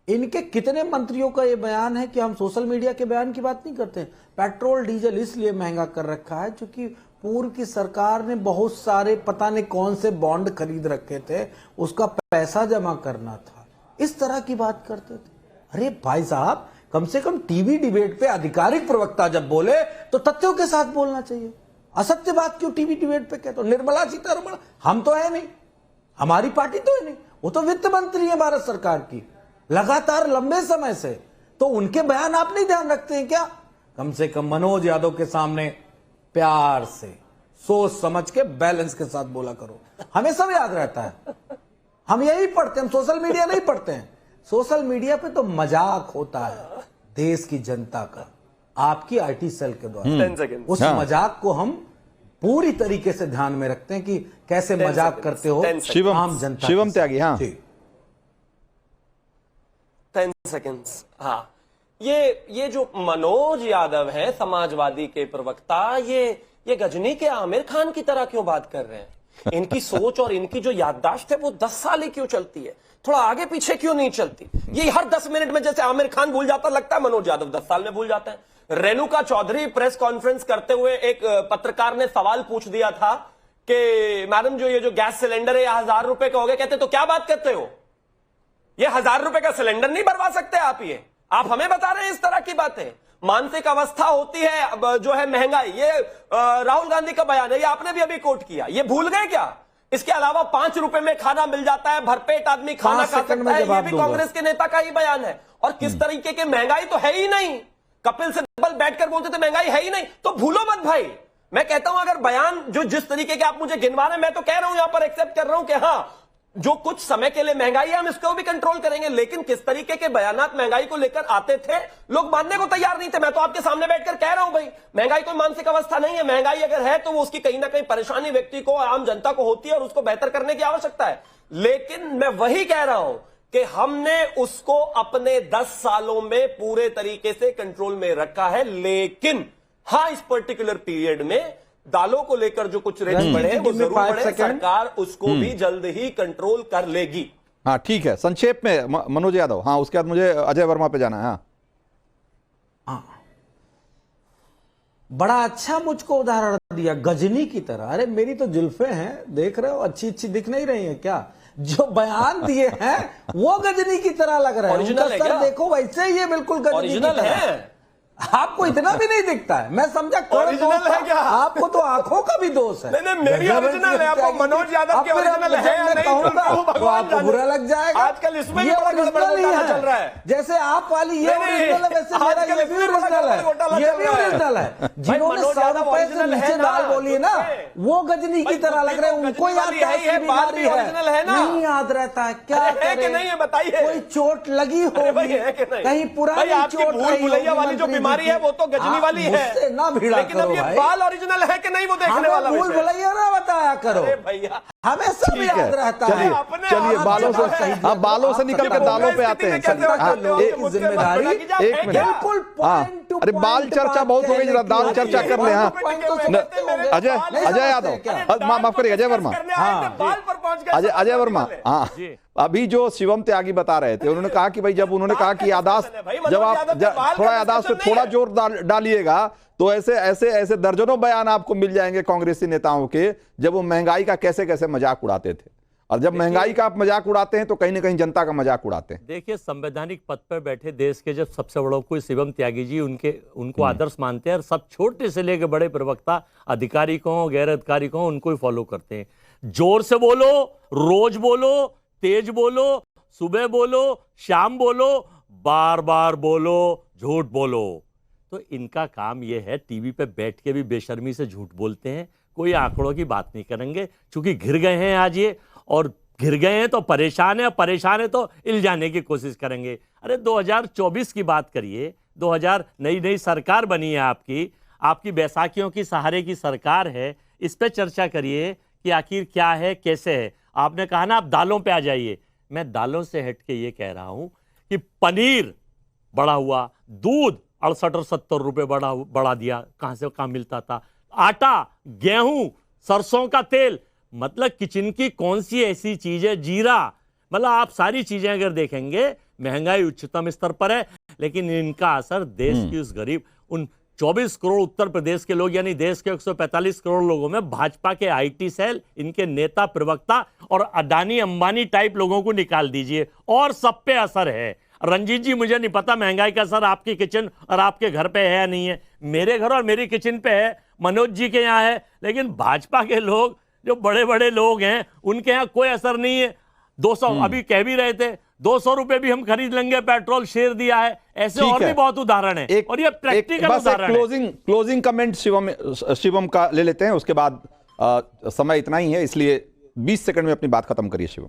इनके कितने मंत्रियों का ये बयान है कि हम सोशल मीडिया के बयान की बात नहीं करते। पेट्रोल डीजल इसलिए महंगा कर रखा है क्योंकि पूर्व की सरकार ने बहुत सारे पता नहीं कौन से बॉन्ड खरीद रखे थे, उसका पैसा जमा करना था, इस तरह की बात करते थे। अरे भाई साहब, कम से कम टीवी डिबेट पे आधिकारिक प्रवक्ता जब बोले तो तथ्यों के साथ बोलना चाहिए। असत्य बात क्यों टीवी डिबेट पे कहते हो? निर्मला सीतारमण हम तो है नहीं, हमारी पार्टी तो है नहीं, वो तो वित्त मंत्री है भारत सरकार की लगातार लंबे समय से, तो उनके बयान आप नहीं ध्यान रखते हैं क्या? कम से कम मनोज यादव के सामने प्यार से, सोच समझ के, बैलेंस के साथ बोला करो, हमें सब याद रहता है। हम यही पढ़ते हैं, हम सोशल मीडिया नहीं पढ़ते हैं। सोशल मीडिया पे तो मजाक होता है देश की जनता का, आपकी आईटी सेल के द्वारा। उस मजाक को हम पूरी तरीके से ध्यान में रखते हैं कि कैसे मजाक करते हो आम जनता।
शिवम त्यागी, हाँ
10 सेकेंड्स। हाँ, ये जो मनोज यादव है समाजवादी के प्रवक्ता, ये गजनी के आमिर खान की तरह क्यों बात कर रहे हैं? इनकी सोच और इनकी जो याददाश्त है वो 10 साल ही क्यों चलती है, थोड़ा आगे पीछे क्यों नहीं चलती? ये हर 10 मिनट में जैसे आमिर खान भूल जाता, लगता है मनोज यादव 10 साल में भूल जाते हैं। रेणुका चौधरी प्रेस कॉन्फ्रेंस करते हुए एक पत्रकार ने सवाल पूछ दिया था कि मैडम जो ये जो गैस सिलेंडर है 1000 रुपए का हो गया, कहते तो क्या बात करते हो, ये 1000 रुपए का सिलेंडर नहीं भरवा सकते आप हमें बता रहे हैं इस तरह की बातें। मानसिक अवस्था होती है जो है महंगाई, ये राहुल गांधी का बयान है, ये आपने भी अभी कोट किया, ये भूल गए क्या? इसके अलावा 5 रुपए में खाना मिल जाता है, भरपेट आदमी खाना खा सकता है, ये भी कांग्रेस के नेता का ही बयान है। और किस तरीके की महंगाई तो है ही नहीं, कपिल सिब्बल बैठकर बोलते थे महंगाई है ही नहीं, तो भूलो मत भाई। मैं कहता हूं अगर बयान जो जिस तरीके के आप मुझे गिनवा रहे हैं, मैं तो कह रहा हूं यहां पर एक्सेप्ट कर रहा हूं कि हाँ जो कुछ समय के लिए महंगाई है हम इसको भी कंट्रोल करेंगे, लेकिन किस तरीके के बयानात महंगाई को लेकर आते थे लोग मानने को तैयार नहीं थे। मैं तो आपके सामने बैठकर कह रहा हूं भाई महंगाई कोई मानसिक अवस्था नहीं है, महंगाई अगर है तो वो उसकी कहीं ना कहीं परेशानी व्यक्ति को, आम जनता को होती है और उसको बेहतर करने की आवश्यकता है। लेकिन मैं वही कह रहा हूं कि हमने उसको अपने 10 सालों में पूरे तरीके से कंट्रोल में रखा है, लेकिन हाँ इस पर्टिकुलर पीरियड में दालों को लेकर जो कुछ रेट बढ़े हैं वो जरूर बढ़े, सरकार उसको भी जल्द ही कंट्रोल कर लेगी।
हाँ ठीक है, संक्षेप में मनोज यादव। हाँ उसके बाद मुझे अजय वर्मा पे जाना है।
हाँ बड़ा अच्छा मुझको उदाहरण दिया, गजनी की तरह। अरे मेरी तो जुल्फे हैं, देख रहे हो अच्छी अच्छी दिख नहीं रही है क्या? जो बयान दिए हैं वो गजनी की तरह लग रहा है। उनका सर देखो वैसे ये बिल्कुल गजनी की तरह है। आपको इतना भी नहीं दिखता है, मैं समझा
ओरिजिनल है क्या?
आपको तो आंखों का भी दोष है।
नहीं मेरी ओरिजिनल है, आपको मनोज यादव की ओरिजिनल है या नहीं
तो आपको बुरा लग जाएगा।
आजकल इसमें भी बड़ा गड़बड़ चल रहा है।
जैसे आप वाली ये ओरिजिनल है वैसे मेरा ये भी ओरिजिनल है, ये भी ओरिजिनल है। जिन्होंने 100 रुपए से नीचे दाल बोली है ना वो गजनी की तरह लग रहे हैं, उनको याद है बीमारी है नहीं याद रहता है। क्या
है कि नहीं है बताइए?
कोई चोट लगी होगी कहीं पुरानी चोट
वाली जो बीमारी है वो तो गजनी वाली है
ना, भिड़ा
लेकिन अब ये बाल ओरिजिनल है कि नहीं वो देखने वाला
भूल भुलैया ना बताया करो
भैया,
हमें सब याद रहता है।
चलिए बालों से, अब बालों से निकल कर दालों पे आते हैं।
जिम्मेदारी
एक मिनट, हाँ अरे बाल चर्चा बहुत हो गई, जरा दाल चर्चा कर ले। हाँ अजय यादव, माफ करिए अजय वर्मा। हाँ अजय वर्मा, हाँ अभी जो शिवम त्यागी बता रहे थे, उन्होंने कहा कि भाई जब उन्होंने कहा कि यादाश्त, जब आप थोड़ा यादाश्त पे थोड़ा जोर डालिएगा तो ऐसे ऐसे ऐसे दर्जनों बयान आपको मिल जाएंगे कांग्रेसी नेताओं के, जब वो महंगाई का कैसे कैसे मजाक उड़ाते थे। और जब महंगाई का आप मजाक उड़ाते हैं तो कहीं ना कहीं जनता का मजाक उड़ाते हैं।
देखिए संवैधानिक पद पर बैठे देश के जब सबसे बड़ों को शिवम त्यागी जी उनको आदर्श मानते हैं और सब छोटे से लेकर बड़े प्रवक्ता अधिकारी को गैर अधिकारी को उनको ही फॉलो करते हैं। जोर से बोलो, रोज बोलो, तेज बोलो, सुबह बोलो, शाम बोलो, बार बार बोलो, झूठ बोलो। तो इनका काम यह है, टीवी पे बैठ के भी बेशर्मी से झूठ बोलते हैं, कोई आंकड़ों की बात नहीं करेंगे क्योंकि घिर गए हैं आज ये, और घिर गए हैं तो परेशान है, परेशान है तो इल्जाने की कोशिश करेंगे। अरे 2024 की बात करिए, 2000 नई सरकार बनी है आपकी बैसाखियों की सहारे की सरकार है, इस पे चर्चा करिए कि आखिर क्या है कैसे है। आपने कहा ना आप दालों पे आ जाइए, मैं दालों से हट के ये कह रहा हूं कि पनीर बढ़ा हुआ, दूध 68 और 70 रुपए बढ़ा दिया, कहां मिलता था, आटा, गेहूं, सरसों का तेल, मतलब किचन की कौन सी ऐसी चीज है, जीरा, मतलब आप सारी चीजें अगर देखेंगे महंगाई उच्चतम स्तर पर है, लेकिन इनका असर देश की उस गरीब, उन 24 करोड़ उत्तर प्रदेश के लोग यानी देश के 145 करोड़ लोगों में भाजपा के आईटी सेल, इनके नेता प्रवक्ता और अडानी अंबानी टाइप लोगों को निकाल दीजिए और सब पे असर है। रंजीत जी मुझे नहीं पता महंगाई का असर आपकी किचन और आपके घर पे है या नहीं है, मेरे घर और मेरी किचन पे है, मनोज जी के यहाँ है, लेकिन भाजपा के लोग जो बड़े बड़े लोग हैं उनके यहाँ कोई असर नहीं है। 200 अभी कह भी रहे थे 200 रुपए भी हम खरीद लेंगे पेट्रोल, शेयर दिया है, ऐसे और भी बहुत उदाहरण है और ये प्रैक्टिकल उदाहरण है।
क्लोजिंग कमेंट शिवम का ले लेते हैं, उसके बाद समय इतना ही है इसलिए 20 सेकंड में अपनी बात खत्म करिए शिवम।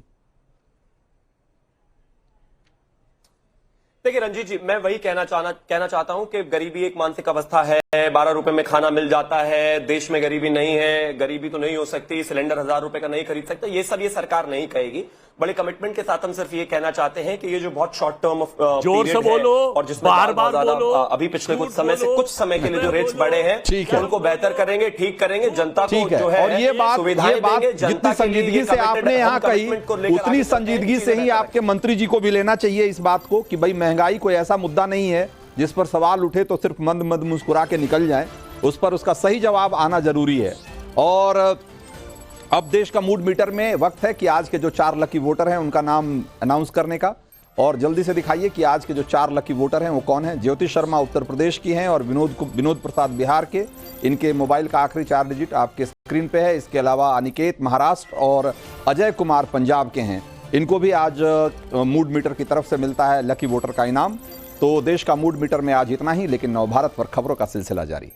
देखिए रंजीत जी, मैं वही कहना चाहता हूं कि गरीबी एक मानसिक अवस्था है, 12 रुपए में खाना मिल जाता है, देश में गरीबी नहीं है, गरीबी तो नहीं हो सकती, सिलेंडर 1000 रुपए का नहीं खरीद सकता, ये सब ये सरकार नहीं कहेगी। बड़े कमिटमेंट के साथ हम सिर्फ ये कहना चाहते हैं कि ये जो बहुत शॉर्ट टर्म
जोर से बोलो
और जिसमें बार बोलो, अभी पिछले कुछ समय के लिए जो रेट्स बढ़े हैं उनको बेहतर करेंगे, ठीक करेंगे, जनता को जो है
और ये बात जितनी संजीदगी से आपने यहाँ कही उतनी संजीदगी से ही आपके मंत्री जी को भी लेना चाहिए इस बात को कि भाई महंगाई कोई ऐसा मुद्दा नहीं है जिस पर सवाल उठे तो सिर्फ मंद मंद मुस्कुरा के निकल जाए, उस पर उसका सही जवाब आना जरूरी है। और अब देश का मूड मीटर में वक्त है कि आज के जो 4 लकी वोटर हैं उनका नाम अनाउंस करने का, और जल्दी से दिखाइए कि आज के जो 4 लकी वोटर हैं वो कौन हैं। ज्योति शर्मा उत्तर प्रदेश की हैं और विनोद प्रसाद बिहार के, इनके मोबाइल का आखिरी 4 डिजिट आपके स्क्रीन पे है। इसके अलावा अनिकेत महाराष्ट्र और अजय कुमार पंजाब के हैं, इनको भी आज मूड मीटर की तरफ से मिलता है लकी वोटर का इनाम। तो देश का मूड मीटर में आज इतना ही, लेकिन नवभारत पर खबरों का सिलसिला जारी।